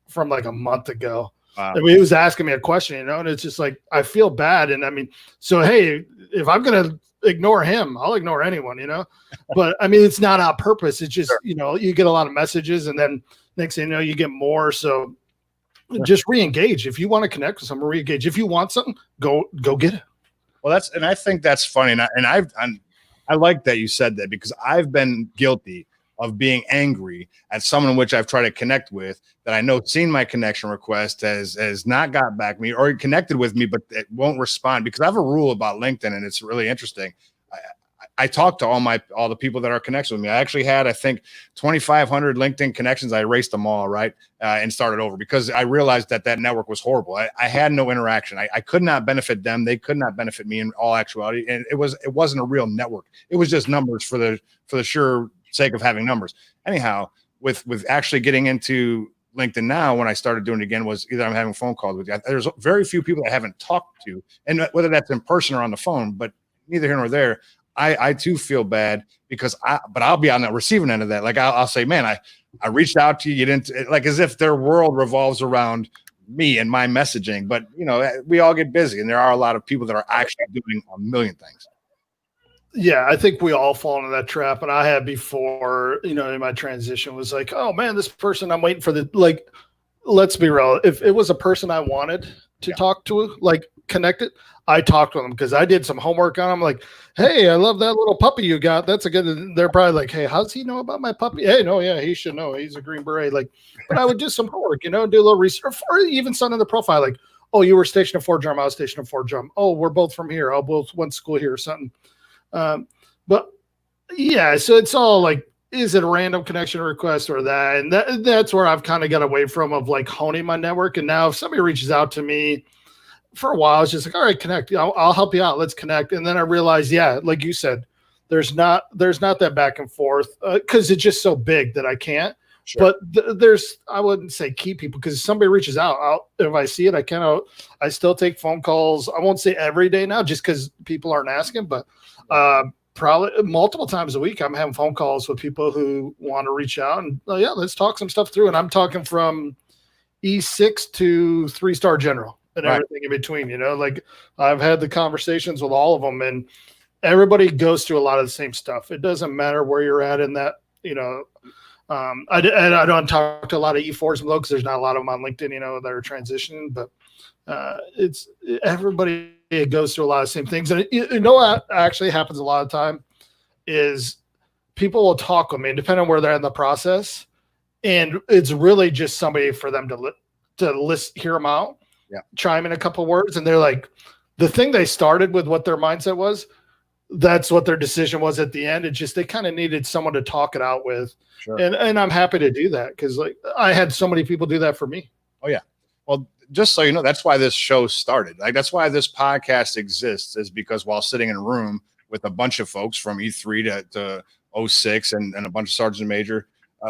from a month ago. Wow. I mean, he was asking me a question, and it's just like, I feel bad. And I mean, so, hey, if I'm going to ignore him, I'll ignore anyone, but I mean, it's not on purpose. It's just, sure. You get a lot of messages, and then next thing you know, you get more. So just re-engage. If you want to connect with someone, re-engage. If you want something, go get it. Well, and I think that's funny. I like that you said that, because I've been guilty of being angry at someone in which I've tried to connect with, that I know seen my connection request, has not got back me, or connected with me, but it won't respond. Because I have a rule about LinkedIn, and it's really interesting. I talk to all the people that are connected with me. I actually had, I think, 2,500 LinkedIn connections. I erased them all, right, and started over, because I realized that network was horrible. I had no interaction. I could not benefit them. They could not benefit me in all actuality. And it wasn't a real network. It was just numbers for the sure sake of having numbers. Anyhow, with actually getting into LinkedIn now, when I started doing it again, was either I'm having phone calls with you. There's very few people I haven't talked to, and whether that's in person or on the phone, but neither here nor there. I too feel bad, because I'll be on the receiving end of that. Like, I'll say, man, I reached out to you. You didn't, like, as if their world revolves around me and my messaging. But we all get busy, and there are a lot of people that are actually doing a million things. Yeah, I think we all fall into that trap. And I had before, in my transition, was like, oh man, this person, I'm waiting for let's be real. If it was a person I wanted to talk to, like, connected, I talked with them, because I did some homework on them. Like, hey, I love that little puppy you got. That's a good. They're probably like, hey, how's he know about my puppy? Hey, no, yeah, he should know. He's a Green Beret. Like, but I would do some homework, do a little research, or even something in the profile, like, oh, you were stationed at Fort Drum. I was stationed at Fort Drum. Oh, we're both from here. I both went to school here, or something. But yeah, so it's all like, is it a random connection request or that? And that's where I've kind of got away from, of like honing my network. And now if somebody reaches out to me, for a while, it's just like, all right, connect. I'll help you out. Let's connect. And then I realized, yeah, like you said, there's not that back and forth, because it's just so big that I can't. Sure. But I wouldn't say keep people, because if somebody reaches out, if I see it, I still take phone calls. I won't say every day now, just because people aren't asking, but probably multiple times a week, I'm having phone calls with people who want to reach out and, oh yeah, let's talk some stuff through. And I'm talking from E6 to 3-star general. And everything in between, like, I've had the conversations with all of them, and everybody goes through a lot of the same stuff. It doesn't matter where you're at in that, I don't talk to a lot of E4s below, because there's not a lot of them on LinkedIn, that are transitioning, but It's everybody goes through a lot of same things. And you know what actually happens a lot of time is people will talk with me, depending on where they're in the process. And it's really just somebody for them to hear them out, chime in a couple words. And they're like, the thing they started with, what their mindset was, that's what their decision was at the end. It's just, they kind of needed someone to talk it out with. Sure. And I'm happy to do that, because like I had so many people do that for me. Oh yeah. Well, just so you know, that's why this show started. Like, that's why this podcast exists, is because while sitting in a room with a bunch of folks from E3 to 06 and a bunch of Sergeant Major,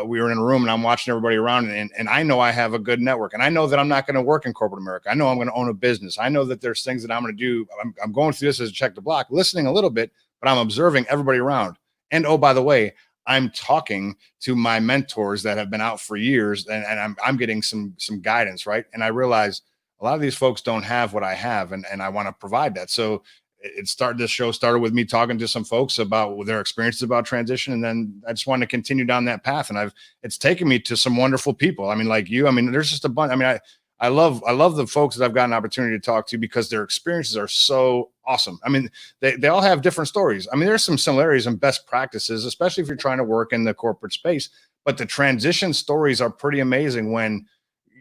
we were in a room and I'm watching everybody around, and I know I have a good network, and I know that I'm not going to work in corporate America. I know I'm going to own a business. I know that there's things that I'm going to do. I'm going through this as a check the block, listening a little bit, but I'm observing everybody around. And oh, by the way, I'm talking to my mentors that have been out for years, and I'm getting some guidance, right? And I realize a lot of these folks don't have what I have, and I want to provide that. So this show started with me talking to some folks about their experiences about transition, and then I just wanted to continue down that path. And it's taken me to some wonderful people. I mean, like you. I mean, there's just a bunch. I mean, I love the folks that I've gotten an opportunity to talk to, because their experiences are so awesome. I mean, they all have different stories. I mean, there's some similarities and best practices, especially if you're trying to work in the corporate space. But the transition stories are pretty amazing when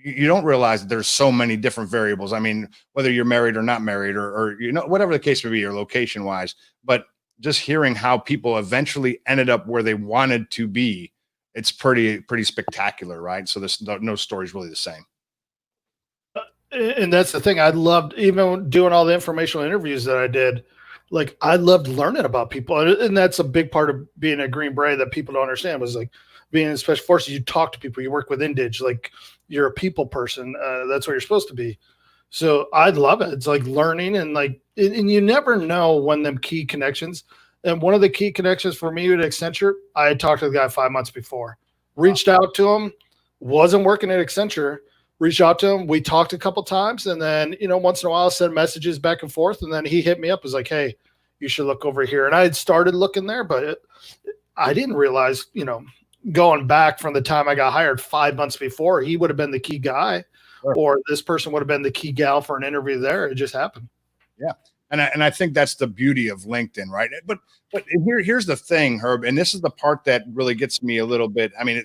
you don't realize that there's so many different variables. I mean, whether you're married or not married, or whatever the case may be, or location wise, but just hearing how people eventually ended up where they wanted to be, it's pretty spectacular, right? So there's no story's really the same. And that's the thing. I loved, even doing all the informational interviews that I did, like I loved learning about people. And that's a big part of being a Green Beret that people don't understand, was like being in special forces, you talk to people, you work with Indig, like you're a people person. That's what you're supposed to be. So I love it. It's like learning, and and you never know when them key connections. And one of the key connections for me at Accenture, I had talked to the guy 5 months before, reached out to him, wasn't working at Accenture, reached out to him. We talked a couple times, and then, once in a while send messages back and forth. And then he hit me up, was like, hey, you should look over here. And I had started looking there, but I didn't realize, going back from the time I got hired 5 months before, he would have been the key guy, sure, or this person would have been the key gal for an interview there. It just happened. Yeah. And I think that's the beauty of LinkedIn, right? But here's the thing, Herb, and this is the part that really gets me a little bit. I mean,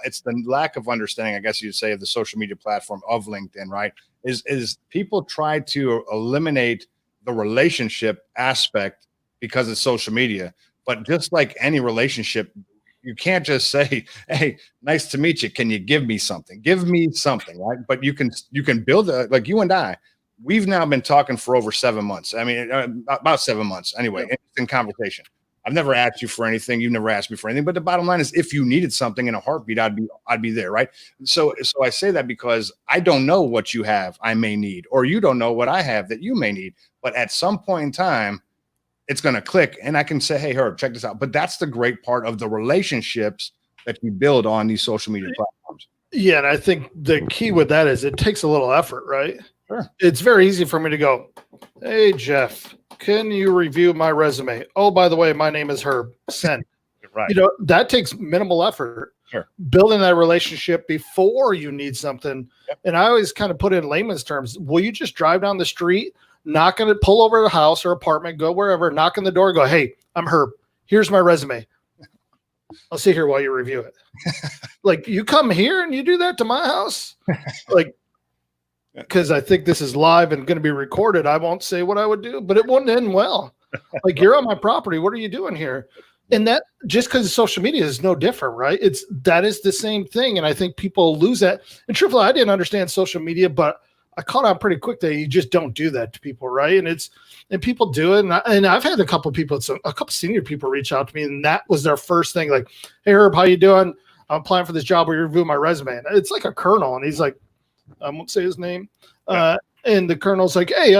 it's the lack of understanding, I guess you'd say, of the social media platform of LinkedIn, right? Is people try to eliminate the relationship aspect because of social media. But just like any relationship, you can't just say, hey, nice to meet you. Can you give me something? Give me something, right? But you can build like you and I. We've now been talking for over 7 months. I mean, about 7 months anyway, in conversation. I've never asked you for anything. You've never asked me for anything. But the bottom line is, if you needed something in a heartbeat, I'd be there, right? So I say that because I don't know what you have I may need, or you don't know what I have that you may need. But at some point in time, it's going to click, and I can say, hey, Herb, check this out. But that's the great part of the relationships that you build on these social media platforms. Yeah, and I think the key with that is it takes a little effort, right? Sure. It's very easy for me to go, hey, Jeff, can you review my resume? Oh, by the way, my name is Herb. Send. Right. That takes minimal effort. Sure. Building that relationship before you need something. Yep. And I always kind of put it in layman's terms. Will you just drive down the street, knock on it, pull over to the house or apartment, go wherever, knock on the door, go, hey, I'm Herb. Here's my resume. I'll sit here while you review it. Like, you come here and you do that to my house? Like, because I think this is live and going to be recorded, I won't say what I would do, but it wouldn't end well. Like, you're on my property. What are you doing here? And that, just because social media is no different, right? That is the same thing. And I think people lose that. And truthfully, I didn't understand social media, but I caught on pretty quick that you just don't do that to people, right? And people do it. And I've had a couple senior people reach out to me, and that was their first thing. Like, hey, Herb, how you doing? I'm applying for this job. Will you review my resume? And it's like a colonel, and he's like, I won't say his name. And the colonel's like, hey,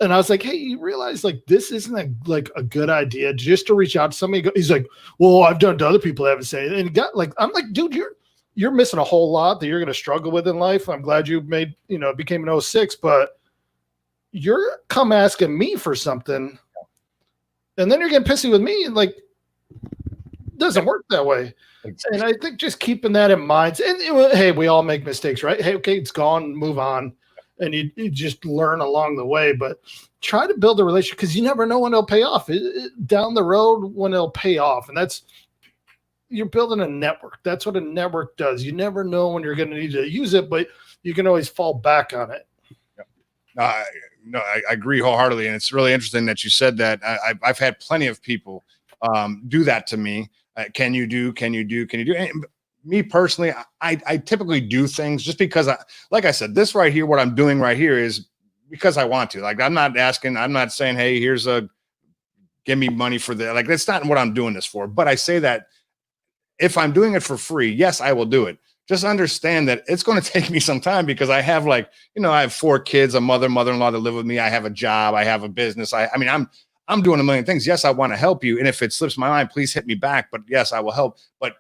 and I was like, hey, you realize, like, this isn't a good idea just to reach out to somebody. He's like, well, I've done to other people that haven't said it. And I'm like, dude, you're missing a whole lot that you're going to struggle with in life. I'm glad you became an 06, but you're come asking me for something, and then you're getting pissy with me, and like, it doesn't work that way. And I think just keeping that in mind, and hey, we all make mistakes, right? Hey, okay, it's gone, move on. and you just learn along the way. But try to build a relationship, because you never know when it'll pay off down the road, when it'll pay off. And you're building a network. That's what a network does. You never know when you're going to need to use it, but you can always fall back on it. No, I agree wholeheartedly. And it's really interesting that you said that. I've had plenty of people do that to me. Can you do? And me personally, I typically do things just because like I said, this right here, what I'm doing right here is because I want to. Like, I'm not saying, hey, give me money for that. Like, that's not what I'm doing this for. But I say that if I'm doing it for free, yes, I will do it. Just understand that it's going to take me some time, because I have I have 4 kids, a mother-in-law that live with me. I have a job. I have a business. I mean, I'm doing a million things. Yes, I want to help you. And if it slips my mind, please hit me back. But yes, I will help. But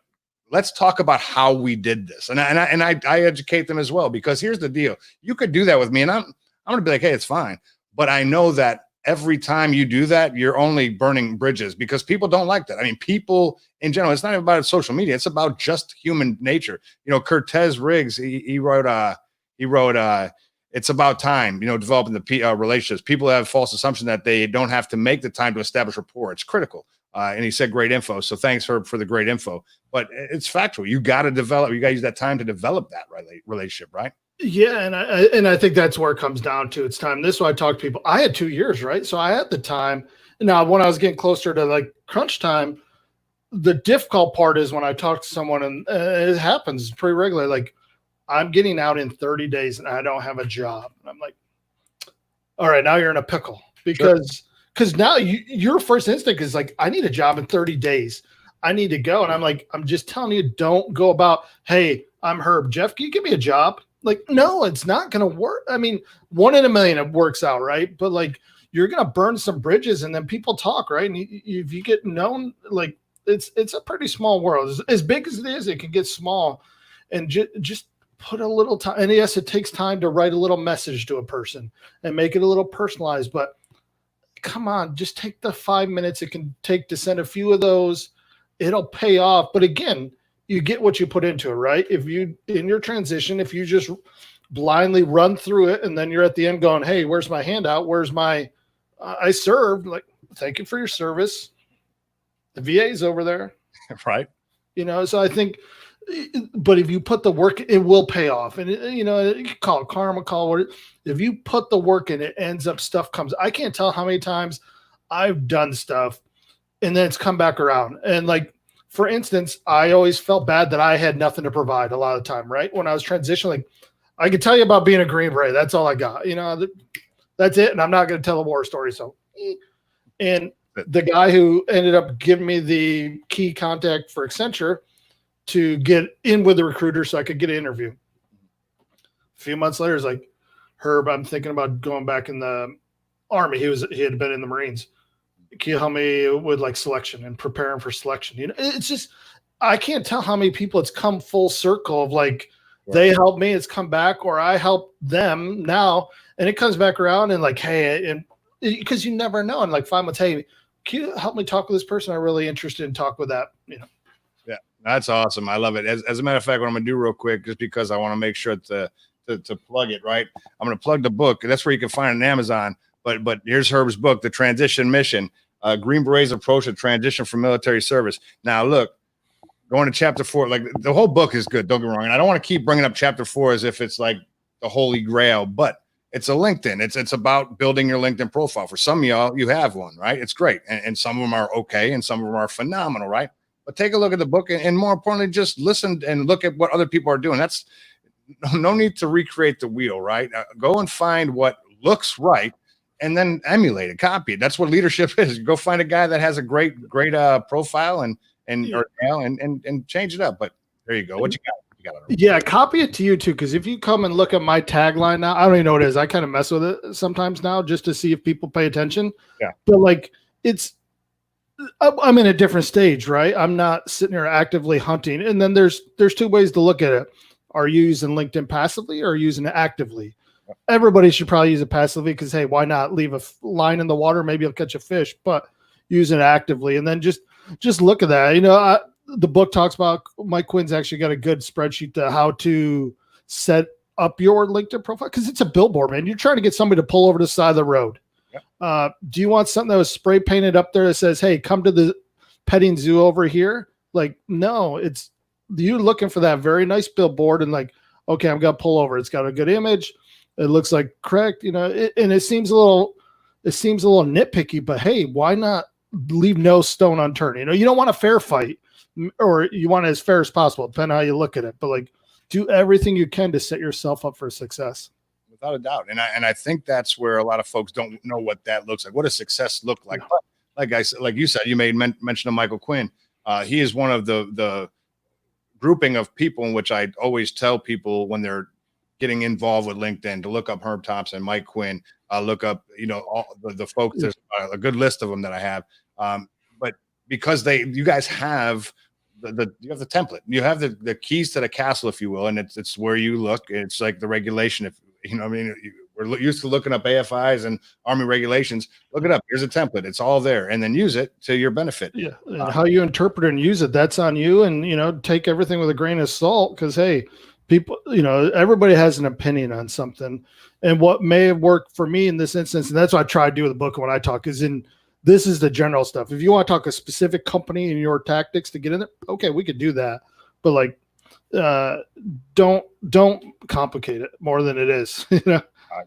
let's talk about how we did this. And I educate them as well, because here's the deal. You could do that with me, and I'm going to be like, hey, it's fine. But I know that every time you do that, you're only burning bridges, because people don't like that. I mean, people in general, it's not even about social media. It's about just human nature. Cortez Riggs, he wrote, it's about time, developing the relationships. People have false assumption that they don't have to make the time to establish rapport. It's critical. And he said great info. So thanks, Herb, for the great info. But it's factual. You got to use that time to develop that relationship, right? Yeah, and I think that's where it comes down to. It's time. This is why I talk to people. I had 2 years, right? So I had the time. Now, when I was getting closer to like crunch time, the difficult part is when I talk to someone, and it happens pretty regularly. Like, I'm getting out in 30 days and I don't have a job. And I'm like, all right, now you're in a pickle, because now your first instinct is like, I need a job in 30 days. I need to go. And I'm like, I'm just telling you, don't go about, hey, I'm Herb. Jeff, can you give me a job? Like, no, it's not going to work. I mean, 1 in a million, it works out, right? But like, you're going to burn some bridges, and then people talk, right? And if you get known, like, it's a pretty small world. As big as it is, it can get small. And just put a little time. And yes, it takes time to write a little message to a person and make it a little personalized. But come on, just take the 5 minutes it can take to send a few of those. It'll pay off. But again, you get what you put into it, right? If you, in your transition, if you just blindly run through it, and then you're at the end going, hey, where's my handout? Where's my, I served, like, thank you for your service. The VA's over there. Right. So I think, but if you put the work, it will pay off. And you can call it karma, if you put the work in, it ends up, stuff comes. I can't tell how many times I've done stuff and then it's come back around. And like, for instance, I always felt bad that I had nothing to provide a lot of the time, right? When I was transitioning, like, I could tell you about being a Green Beret. That's all I got. That's it. And I'm not going to tell a war story. So, and the guy who ended up giving me the key contact for Accenture to get in with the recruiter so I could get an interview. A few months later, he's like, Herb, I'm thinking about going back in the Army. He had been in the Marines. Can you help me with like selection and preparing for selection? It's just, I can't tell how many people it's come full circle of like, they helped me, it's come back, or I help them now. And it comes back around and like, hey, and because you never know. And like 5 months, hey, can you help me talk with this person? I'm really interested in talk with that, Yeah, that's awesome. I love it. As a matter of fact, what I'm going to do real quick, just because I want to make sure to plug it, right? I'm going to plug the book. That's where you can find it on Amazon. But here's Herb's book, The Transition Mission, Green Beret's Approach to Transition from Military Service. Now, look, going to chapter 4, like the whole book is good. Don't get me wrong. And I don't want to keep bringing up chapter 4 as if it's like the holy grail, but it's a LinkedIn. It's about building your LinkedIn profile. For some of y'all, you have one, right? It's great. And some of them are okay. And some of them are phenomenal, right? But take a look at the book. And more importantly, just listen and look at what other people are doing. That's no need to recreate the wheel, right? Go and find what looks right and then emulate it, copy it. That's what leadership is. Go find a guy that has a great profile and change it up. But there you go. What you got? Yeah, copy it to you too. Because if you come and look at my tagline now, I don't even know what it is. I kind of mess with it sometimes now just to see if people pay attention. Yeah. But like, I'm in a different stage, right? I'm not sitting here actively hunting. And then there's 2 ways to look at it. Are you using LinkedIn passively or are you using it actively? Everybody should probably use it passively because, hey, why not leave a line in the water? Maybe you'll catch a fish, but use it actively. And then just look at that. The book talks about, Mike Quinn's actually got a good spreadsheet to how to set up your LinkedIn profile? Because it's a billboard, man. You're trying to get somebody to pull over to the side of the road. Yep. Do you want something that was spray painted up there that says, hey, come to the petting zoo over here? Like, no, it's you looking for that very nice billboard and like, okay, I'm going to pull over. It's got a good image. It looks like correct, and it seems a little nitpicky, but hey, why not leave no stone unturned? You don't want a fair fight, or you want it as fair as possible, depending on how you look at it. But like, do everything you can to set yourself up for success. Without a doubt. And I think that's where a lot of folks don't know what that looks like. What does success look like? But like you said, you made mention of Michael Quinn. He is one of the grouping of people in which I always tell people when they're getting involved with LinkedIn to look up Herb Thompson, Mike Quinn, look up, all the folks. There's a good list of them that I have. But because you guys have you have the template, you have the keys to the castle, if you will, and it's where you look. It's like the regulation. If we're used to looking up AFIs and Army regulations. Look it up. Here's a template. It's all there, and then use it to your benefit. Yeah, and how you interpret it and use it, that's on you. And take everything with a grain of salt, because hey, people, everybody has an opinion on something, and what may have worked for me in this instance, and that's what I try to do with the book when I talk, this is the general stuff. If you want to talk a specific company and your tactics to get in it, okay, we could do that. But like, don't complicate it more than it is.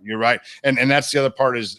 You're right, and that's the other part is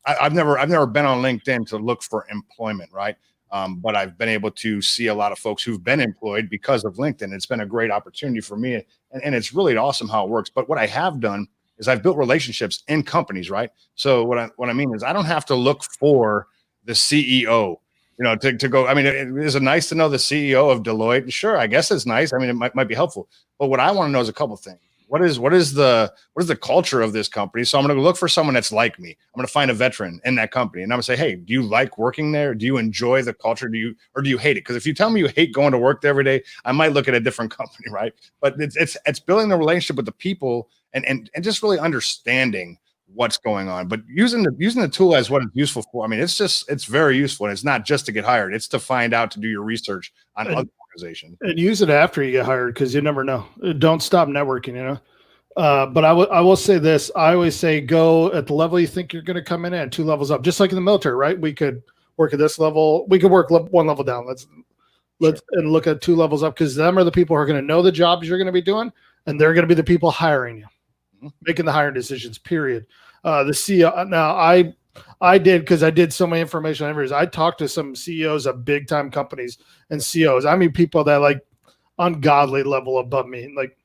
I've never been on LinkedIn to look for employment, right? But I've been able to see a lot of folks who've been employed because of LinkedIn. It's been a great opportunity for me, and it's really awesome how it works. But what I have done is I've built relationships in companies, right? So what I mean is I don't have to look for the CEO, to go. I mean, is it nice to know the CEO of Deloitte? Sure, I guess it's nice. I mean, it might be helpful. But what I want to know is a couple of things. What is the culture of this company? So I'm going to look for someone that's like me. I'm going to find a veteran in that company, and I'm going to say, hey, do you like working there? Do you enjoy the culture? Do you hate it? Because if you tell me you hate going to work there every day, I might look at a different company, right? But it's building the relationship with the people and just really understanding what's going on, but using the tool as what it's useful for. I mean, it's very useful, and it's not just to get hired. It's to find out, to do your research on other organizations, and use it after you get hired, because you never know. Don't stop networking, but I will say this. I always say go at the level you think you're going to come in at, 2 levels up, just like in the military, right? We could work at this level. We could work 1 level down. Let's and look at 2 levels up, because them are the people who are going to know the jobs you're going to be doing, and they're going to be the people hiring you, making the hiring decisions, period. The CEO. Now, I did, because I did so many information interviews. I talked to some CEOs of big time companies and CEOs. I mean, people that like ungodly level above me, like,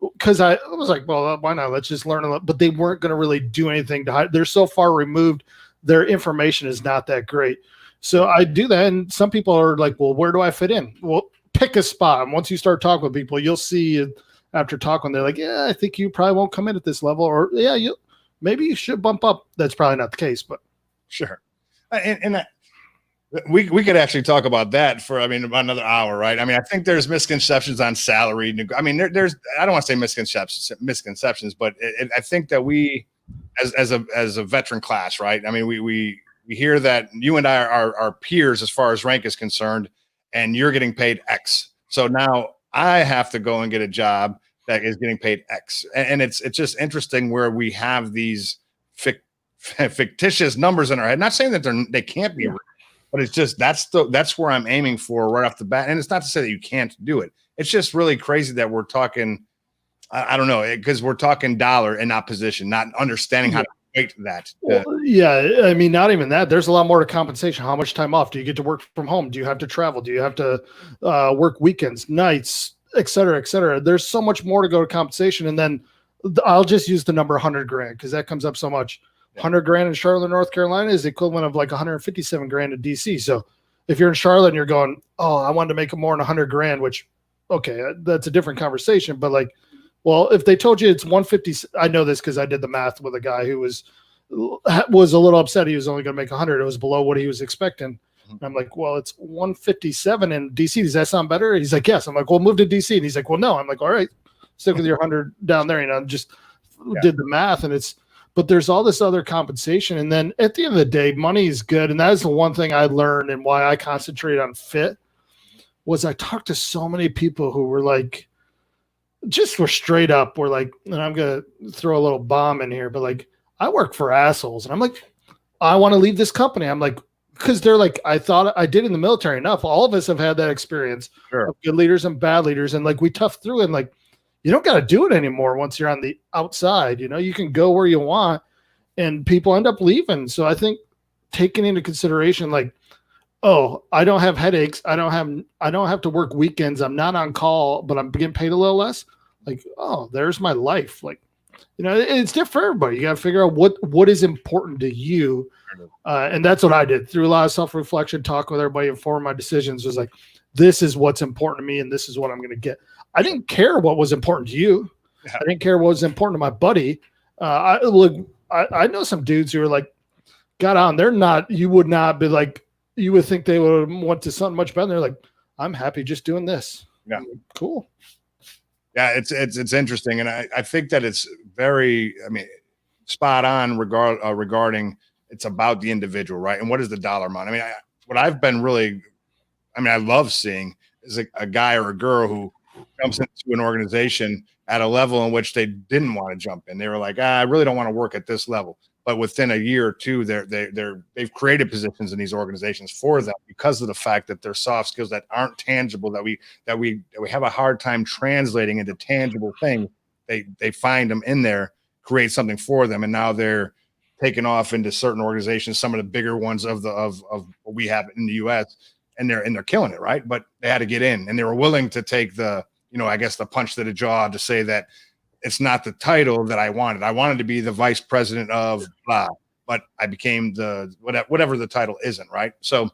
because I was like, well, why not? Let's just learn a lot. But they weren't going to really do anything to hide. They're so far removed. Their information is not that great. So I do that. And some people are like, well, where do I fit in? Well, pick a spot. And once you start talking with people, you'll see after talking, they're like, yeah, I think you probably won't come in at this level, or yeah, maybe you should bump up. That's probably not the case, but sure. And we could actually talk about that for, about another hour, right? I mean, I think there's misconceptions on salary. I mean, there's, I don't want to say misconceptions, but I think that we, as a veteran class, right? I mean, we hear that you and I are peers as far as rank is concerned, and you're getting paid X. So now I have to go and get a job that is getting paid X. And it's just interesting where we have these fictitious numbers in our head. Not saying that they can't be, but it's just that's where I'm aiming for right off the bat. And it's not to say that you can't do it. It's just really crazy that we're talking, I don't know, because we're talking dollar and not position, not understanding how to equate that. Yeah, I mean, not even that. There's a lot more to compensation. How much time off? Do you get to work from home? Do you have to travel? Do you have to work weekends, nights, et cetera, et cetera? There's so much more to go to compensation. And then I'll just use the number 100 grand, because that comes up so much. 100 grand in Charlotte, North Carolina is the equivalent of like 157 grand in DC. So if you're in Charlotte and you're going, oh, I wanted to make more than 100 grand, which, okay, that's a different conversation. But like, well, if they told you it's 150, I know this because I did the math with a guy who was a little upset. He was only going to make 100. It was below what he was expecting. And I'm like, well, it's 157 in DC. Does that sound better? He's like, yes. I'm like, well, move to DC. And he's like, well, no. I'm like, all right, stick with your 100 down there. Just did the math, and but there's all this other compensation. And then at the end of the day, money is good. And that is the one thing I learned, and why I concentrate on fit was I talked to so many people who were like, just we're straight up. We're like, and I'm gonna throw a little bomb in here, but like, I work for assholes, and I'm like, I want to leave this company. I'm like, because they're like, I thought I did in the military enough. All of us have had that experience Sure. of good leaders and bad leaders, and like we tough through it. And like, you don't got to do it anymore once you're on the outside. You know, you can go where you want, and people end up leaving. So I think taking into consideration, like, oh, I don't have headaches. I don't have to work weekends. I'm not on call, but I'm getting paid a little less. Like, oh, there's my life. Like, you know, it's different for everybody. You got to figure out what is important to you. And that's what I did through a lot of self-reflection, talk with everybody, inform my decisions. Was like, this is what's important to me, and this is what I'm going to get. I didn't care what was important to you. Yeah. I didn't care what was important to my buddy. I know some dudes who are like, got on. They're not. You would not be like. You would think they would want to something much better. They're like, I'm happy just doing this. Yeah, like, cool. Yeah, it's interesting, and I think that it's very, I mean, spot on regarding it's about the individual, right? And what is the dollar amount? I mean, what I've been really, I mean, I love seeing is a guy or a girl who jumps into an organization at a level in which they didn't want to jump in. They were like, I really don't want to work at this level. But within a year or two, they've created positions in these organizations for them because of the fact that they're soft skills that aren't tangible, that we have a hard time translating into tangible things. They find them in there, create something for them, and now they're taken off into certain organizations, some of the bigger ones of what we have in the U.S. and they're killing it, right? But they had to get in, and they were willing to take the, I guess the punch to the jaw to say that it's not the title that I wanted. I wanted to be the vice president of blah, but I became the whatever the title isn't, right? So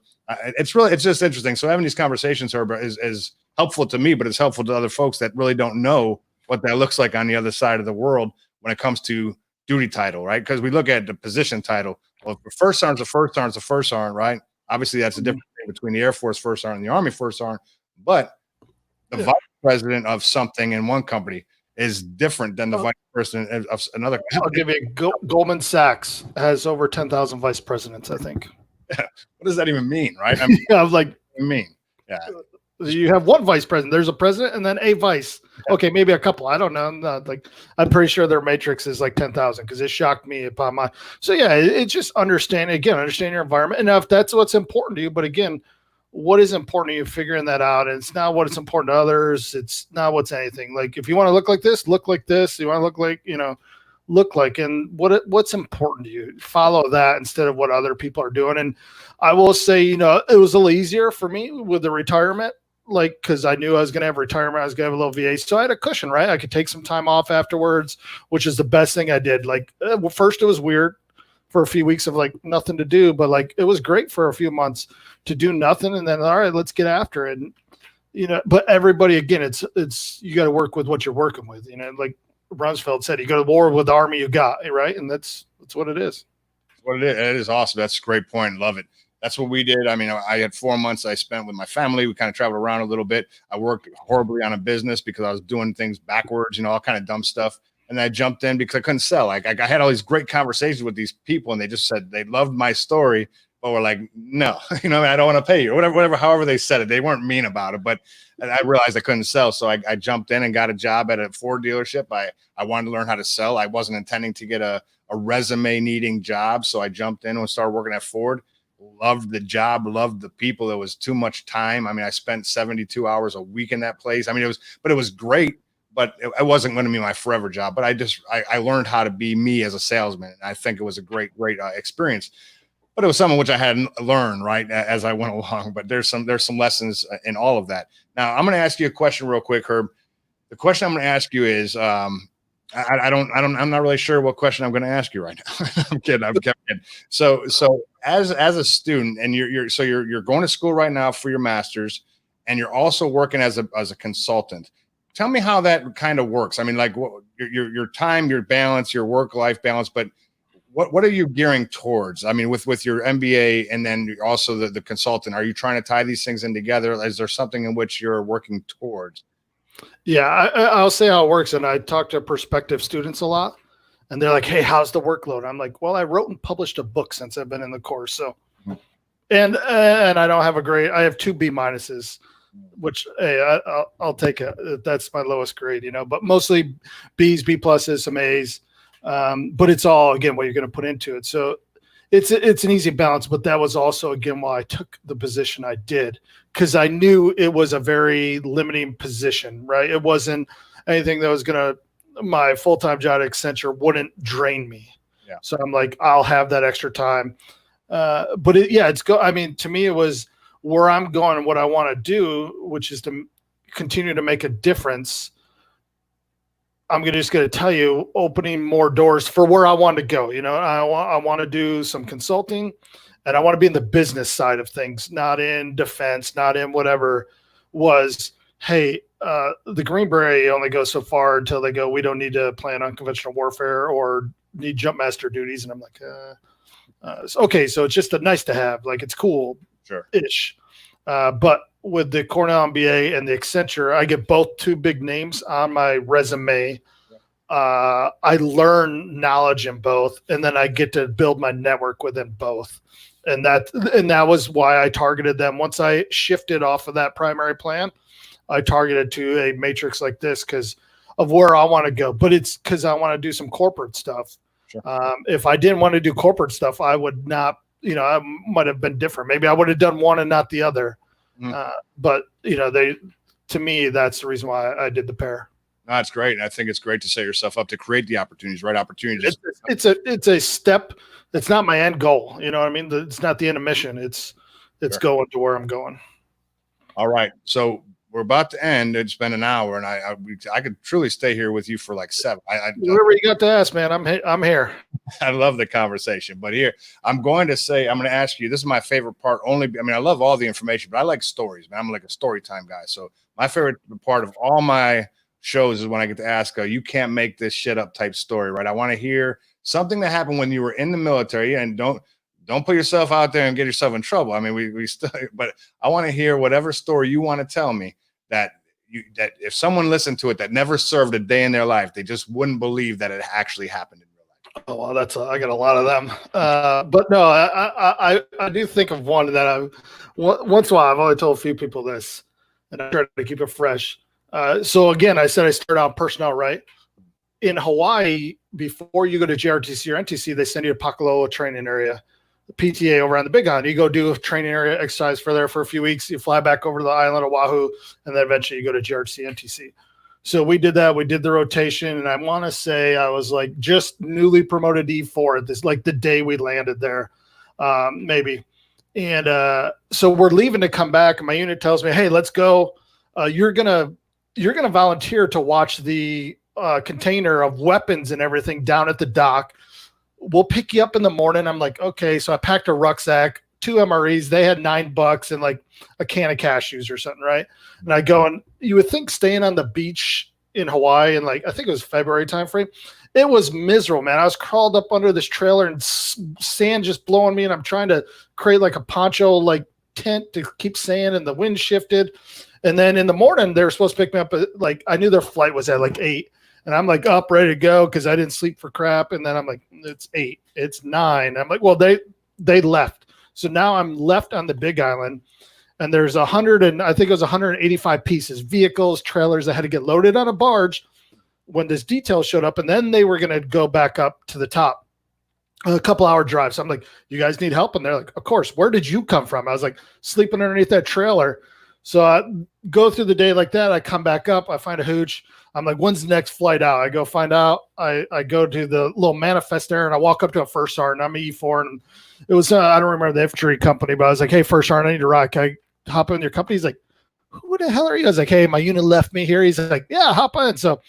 it's just interesting. So having these conversations, Herb, is helpful to me, but it's helpful to other folks that really don't know what that looks like on the other side of the world when it comes to duty title, right? Because we look at the position title. Well, if the first sergeant's the first sergeant's the first sergeant, right? Obviously, that's a difference between the Air Force first sergeant and the Army first sergeant. But the vice president of something in one company is different than the vice president of another. I'll give you Goldman Sachs has over 10,000 vice presidents, I think. What does that even mean, right? I mean, yeah, I was like, yeah. You have one vice president. There's a president and then a vice. Okay, maybe a couple. I don't know. I'm pretty sure their matrix is like 10,000 because it shocked me upon my. So yeah, it's just understand your environment, and now if that's what's important to you. But again, what is important to you? Figuring that out. And it's not what is important to others. It's not what's anything. Like if you want to look like this, look like this. You want to look like look like, and what's important to you. Follow that instead of what other people are doing. And I will say, it was a little easier for me with the retirement. Like, because I knew I was going to have retirement, I was going to have a little VA, so I had a cushion, right? I could take some time off afterwards, which is the best thing I did. Like, first it was weird for a few weeks of like nothing to do, but like it was great for a few months to do nothing, and then all right, let's get after it. And but everybody, again, it's you got to work with what you're working with. Like Rumsfeld said, you go to war with the army you got, right? And that's what it is. What it is. It is awesome. That's a great point. Love it. That's what we did. I mean, I had 4 months I spent with my family. We kind of traveled around a little bit. I worked horribly on a business because I was doing things backwards, all kind of dumb stuff. And I jumped in because I couldn't sell. Like I had all these great conversations with these people, and they just said they loved my story, but were like, no, I don't want to pay you, or whatever. However they said it, they weren't mean about it. But I realized I couldn't sell, so I jumped in and got a job at a Ford dealership. I wanted to learn how to sell. I wasn't intending to get a resume needing job, so I jumped in and started working at Ford. Loved the job, loved the people. It was too much time. I mean, I spent 72 hours a week in that place. I mean, it was great, but it wasn't going to be my forever job. But I learned how to be me as a salesman. And I think it was a great experience. But it was something which I had to learn, right, as I went along. But there's some lessons in all of that. Now, I'm going to ask you a question real quick, Herb. The question I'm going to ask you is, I'm not really sure what question I'm going to ask you right now. I'm kidding. So as a student, and you're going to school right now for your master's, and you're also working as a consultant. Tell me how that kind of works. I mean, like your time, your balance, your work-life balance, but what are you gearing towards? I mean, with your MBA and then also the consultant, are you trying to tie these things in together? Is there something in which you're working towards? Yeah, I'll say how it works. And I talk to prospective students a lot, and they're like, hey, how's the workload? I'm like, well, I wrote and published a book since I've been in the course. So, and I don't have I have 2 B minuses. which, hey, I'll take it. That's my lowest grade, but mostly B's, B pluses, some A's. But it's all, again, what you're going to put into it. So it's an easy balance, but that was also, again, why I took the position I did, because I knew it was a very limiting position, right? It wasn't anything that was my full-time job at Accenture wouldn't drain me. Yeah. So I'm like, I'll have that extra time. But to me, it was where I'm going and what I want to do, which is to continue to make a difference. I'm just going to tell you, opening more doors for where I want to go. I want to do some consulting, and I want to be in the business side of things, not in defense, not in whatever was, hey, the Green Beret only goes so far until they go, we don't need to plan unconventional warfare or need jump master duties. And I'm like, okay, so it's just a nice to have, like, it's cool. Sure-ish. But with the Cornell MBA and the Accenture, I get both two big names on my resume. I learn knowledge in both, and then I get to build my network within both. And that was why I targeted them. Once I shifted off of that primary plan, I targeted to a matrix like this because of where I want to go. But it's because I want to do some corporate stuff. Sure. If I didn't want to do corporate stuff, I would not, I might have been different. Maybe I would have done one and not the other. But to me, that's the reason why I did the pair. No, it's great. And I think it's great to set yourself up to create the opportunities, right opportunities. It's a step. It's not my end goal. You know what I mean? It's not the end of mission. It's sure. Going to where I'm going. All right. So we're about to end. It's been an hour, and I could truly stay here with you for like 7. Whatever you got to ask, man, I'm here. I love the conversation, but here I'm going to ask you. This is my favorite part. I love all the information, but I like stories, man. I'm like a story time guy. So my favorite part of all my shows is when I get to ask you can't make this shit up type story, right? I want to hear something that happened when you were in the military, and don't put yourself out there and get yourself in trouble. I mean, we still, but I want to hear whatever story you want to tell me that if someone listened to it that never served a day in their life, they just wouldn't believe that it actually happened in real life. Oh, well, I got a lot of them. But no, I do think of one that once in a while, I've only told a few people this, and I try to keep it fresh. So again, I said I started out personnel, right? In Hawaii, before you go to JRTC or NTC, they send you to Pakalolo training area, the PTA over on the Big Island. You go do a training area exercise for a few weeks. You fly back over to the island of Oahu, and then eventually you go to JRTC, NTC. So we did that. We did the rotation, and I want to say I was like just newly promoted E4 this, like the day we landed there, maybe. And so we're leaving to come back, and my unit tells me, "Hey, let's go. You're gonna volunteer to watch the container of weapons and everything down at the dock. We'll pick you up in the morning." I'm like, okay. So I packed a rucksack, 2 MREs. They had $9 and like a can of cashews or something, right? And I go, and you would think staying on the beach in Hawaii, and like I think it was February timeframe, it was miserable, man. I was crawled up under this trailer and sand just blowing me, and I'm trying to create like a poncho like tent to keep sand, and the wind shifted. And then in the morning, they were supposed to pick me up. Like I knew their flight was at like 8, and I'm like up ready to go because I didn't sleep for crap. And then I'm like, it's 8, it's 9. I'm like, well, they left. So now I'm left on the Big Island, and there's 185 pieces, vehicles, trailers that had to get loaded on a barge when this detail showed up. And then they were going to go back up to the top, a couple hour drive. So I'm like, you guys need help? And they're like, of course. Where did you come from? I was like, sleeping underneath that trailer. So I go through the day like that. I come back up. I find a hooch. I'm like, when's the next flight out? I go find out. I go to the little manifest there, and I walk up to a first sergeant. I'm an E4, and it was I don't remember the infantry company, but I was like, hey, first sergeant, I need to ride. Can I hop in your company? He's like, who the hell are you? I was like, hey, my unit left me here. He's like, yeah, hop in. So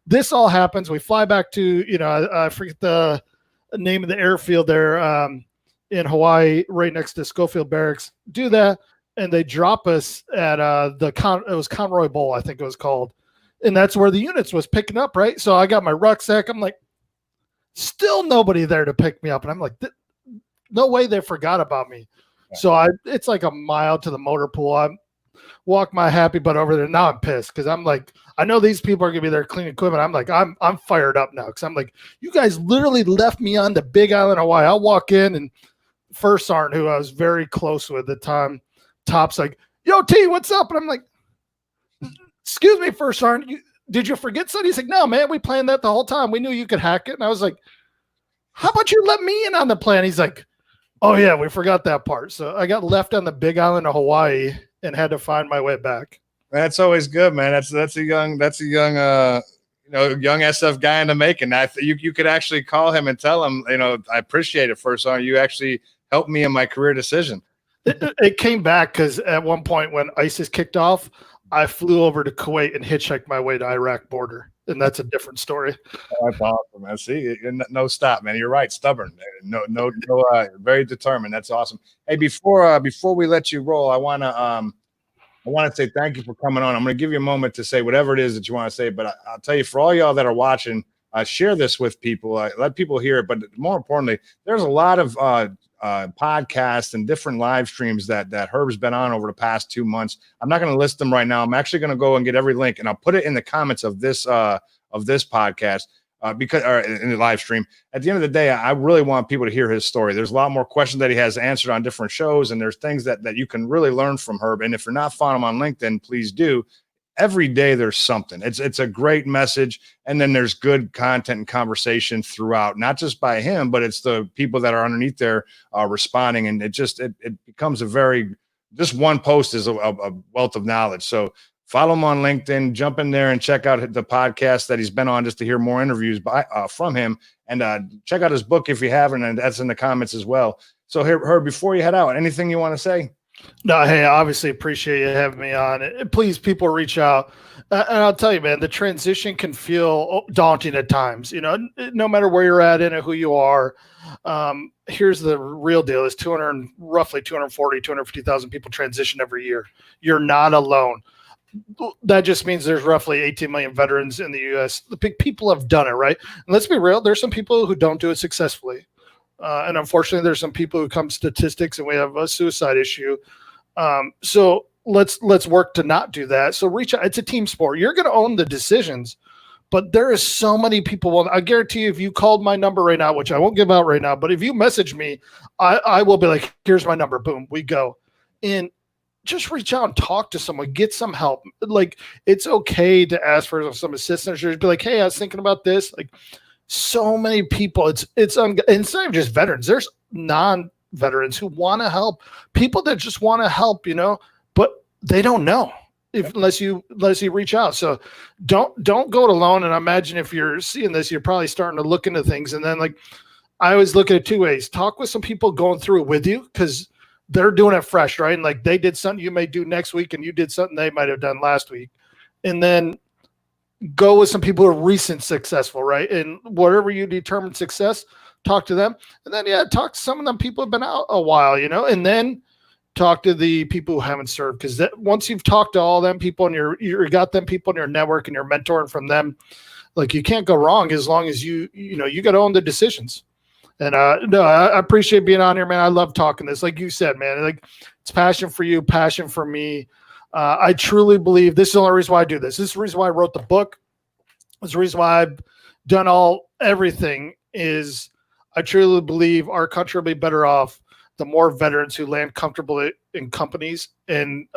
this all happens. We fly back to, I forget the name of the airfield there in Hawaii, right next to Schofield Barracks. Do that. And they drop us at it was Conroy Bowl, I think it was called. And that's where the units was picking up, right? So I got my rucksack. I'm like, still nobody there to pick me up. And I'm like, no way they forgot about me. Yeah. So it's like a mile to the motor pool. I walk my happy butt over there. Now I'm pissed because I'm like, I know these people are going to be there cleaning equipment. I'm like, I'm fired up now because I'm like, you guys literally left me on the Big Island of Hawaii. I'll walk in, and First Sergeant, who I was very close with at the time, Top's like, yo, T, what's up? And I'm like, excuse me, First Sergeant, did you forget something? He's like, no, man, we planned that the whole time. We knew you could hack it. And I was like, how about you let me in on the plan? He's like, oh yeah, we forgot that part. So I got left on the big island of Hawaii and had to find my way back. That's always good, man. That's a young young SF guy in the making. You could actually call him and tell him, I appreciate it, First Sergeant. You actually helped me in my career decision. It came back because at one point when ISIS kicked off, I flew over to Kuwait and hitchhiked my way to Iraq border. And that's a different story. Oh, that's awesome, man. See, no stop, man. You're right. Stubborn. No, very determined. That's awesome. Hey, before we let you roll, I want to say thank you for coming on. I'm going to give you a moment to say whatever it is that you want to say, but I'll tell you, for all y'all that are watching, share this with people. Let people hear it. But more importantly, there's a lot of podcasts and different live streams that Herb's been on over the past 2 months. I'm not going to list them right now. I'm actually going to go and get every link, and I'll put it in the comments of this podcast. Because in the live stream, at the end of the day, I really want people to hear his story. There's a lot more questions that he has answered on different shows, and there's things that you can really learn from Herb. And if you're not following him on LinkedIn, please do. Every day there's something. It's a great message, and then there's good content and conversation throughout, not just by him, but it's the people that are underneath there responding, and it becomes just one post is a wealth of knowledge. So follow him on LinkedIn, jump in there and check out the podcast that he's been on just to hear more interviews from him, and check out his book if you haven't, and that's in the comments as well. So Herb, before you head out, anything you want to say? No, hey, I obviously appreciate you having me on. Please, people, reach out. And I'll tell you, man, the transition can feel daunting at times. No matter where you're at in it, who you are. Here's the real deal: is roughly 240, 250,000 people transition every year. You're not alone. That just means there's roughly 18 million veterans in the U.S. The big people have done it, right? And let's be real, there's some people who don't do it successfully. And unfortunately, there's some people who come statistics and we have a suicide issue. So let's work to not do that. So reach out. It's a team sport. You're going to own the decisions, but there is so many people. Well, I guarantee you, if you called my number right now, which I won't give out right now, but if you message me, I will be like, here's my number. Boom, we go. And just reach out and talk to someone, get some help. Like, it's okay to ask for some assistance, or just be like, hey, I was thinking about this. Like, so many people, it's not even just veterans. There's non-veterans who want to help, people that just want to help, but they don't know unless you reach out. So don't go it alone. And I imagine if you're seeing this, you're probably starting to look into things. And then, like, I always look at it two ways. Talk with some people going through it with you, because they're doing it fresh, right? And like, they did something you may do next week, and you did something they might have done last week. And then go with some people who are recent successful, right? And whatever you determine success, talk to them. And then, talk to some of them people who have been out a while, and then talk to the people who haven't served. Because once you've talked to all them people and you got them people in your network and you're mentoring from them, like, you can't go wrong as long as you got to own the decisions. And no, I appreciate being on here, man. I love talking this. Like you said, man, like, it's passion for you, passion for me. I truly believe this is the only reason why I do this. This is the reason why I wrote the book. This is the reason why I've done everything is I truly believe our country will be better off the more veterans who land comfortably in companies and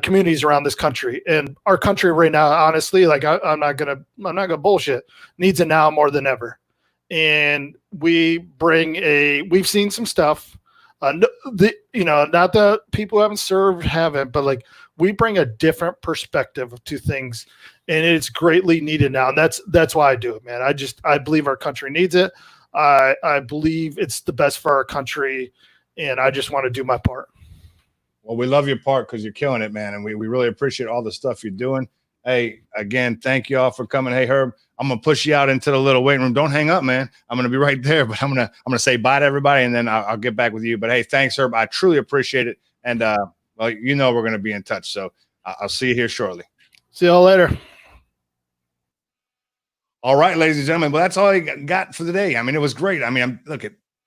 communities around this country. And our country right now, honestly, like, I'm not gonna bullshit, needs it now more than ever. And we've seen some stuff, not that people who haven't served haven't, but like, we bring a different perspective to things, and it's greatly needed now. And that's why I do it, man. I believe our country needs it. I believe it's the best for our country, and I just want to do my part. Well, we love your part because you're killing it, man. And we really appreciate all the stuff you're doing. Hey, again, thank you all for coming. Hey, Herb, I'm going to push you out into the little waiting room. Don't hang up, man. I'm going to be right there, but I'm going to say bye to everybody, and then I'll get back with you. But hey, thanks, Herb. I truly appreciate it. And, well, we're going to be in touch. So I'll see you here shortly. See y'all later. All right, ladies and gentlemen. Well, that's all I got for today. I mean, it was great. I mean,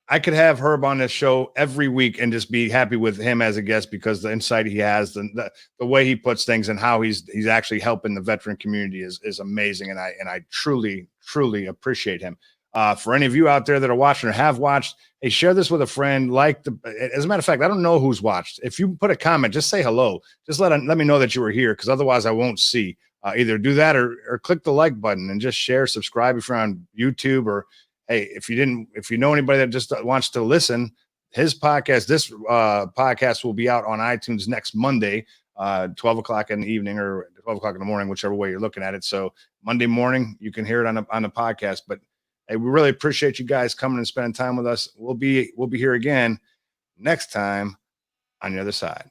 I could have Herb on this show every week and just be happy with him as a guest, because the insight he has, the way he puts things, and how he's actually helping the veteran community is amazing. And I truly, truly appreciate him. For any of you out there that are watching or have watched, hey, share this with a friend. As a matter of fact, I don't know who's watched. If you put a comment, just say hello. Just let me know that you were here, because otherwise I won't see. Either do that or click the like button and just share, subscribe if you're on YouTube, or hey, if you know anybody that just wants to listen, this podcast will be out on iTunes next Monday, 12 o'clock in the evening or 12 o'clock in the morning, whichever way you're looking at it. So Monday morning, you can hear it on the podcast. But hey, we really appreciate you guys coming and spending time with us. We'll be here again next time on the other side.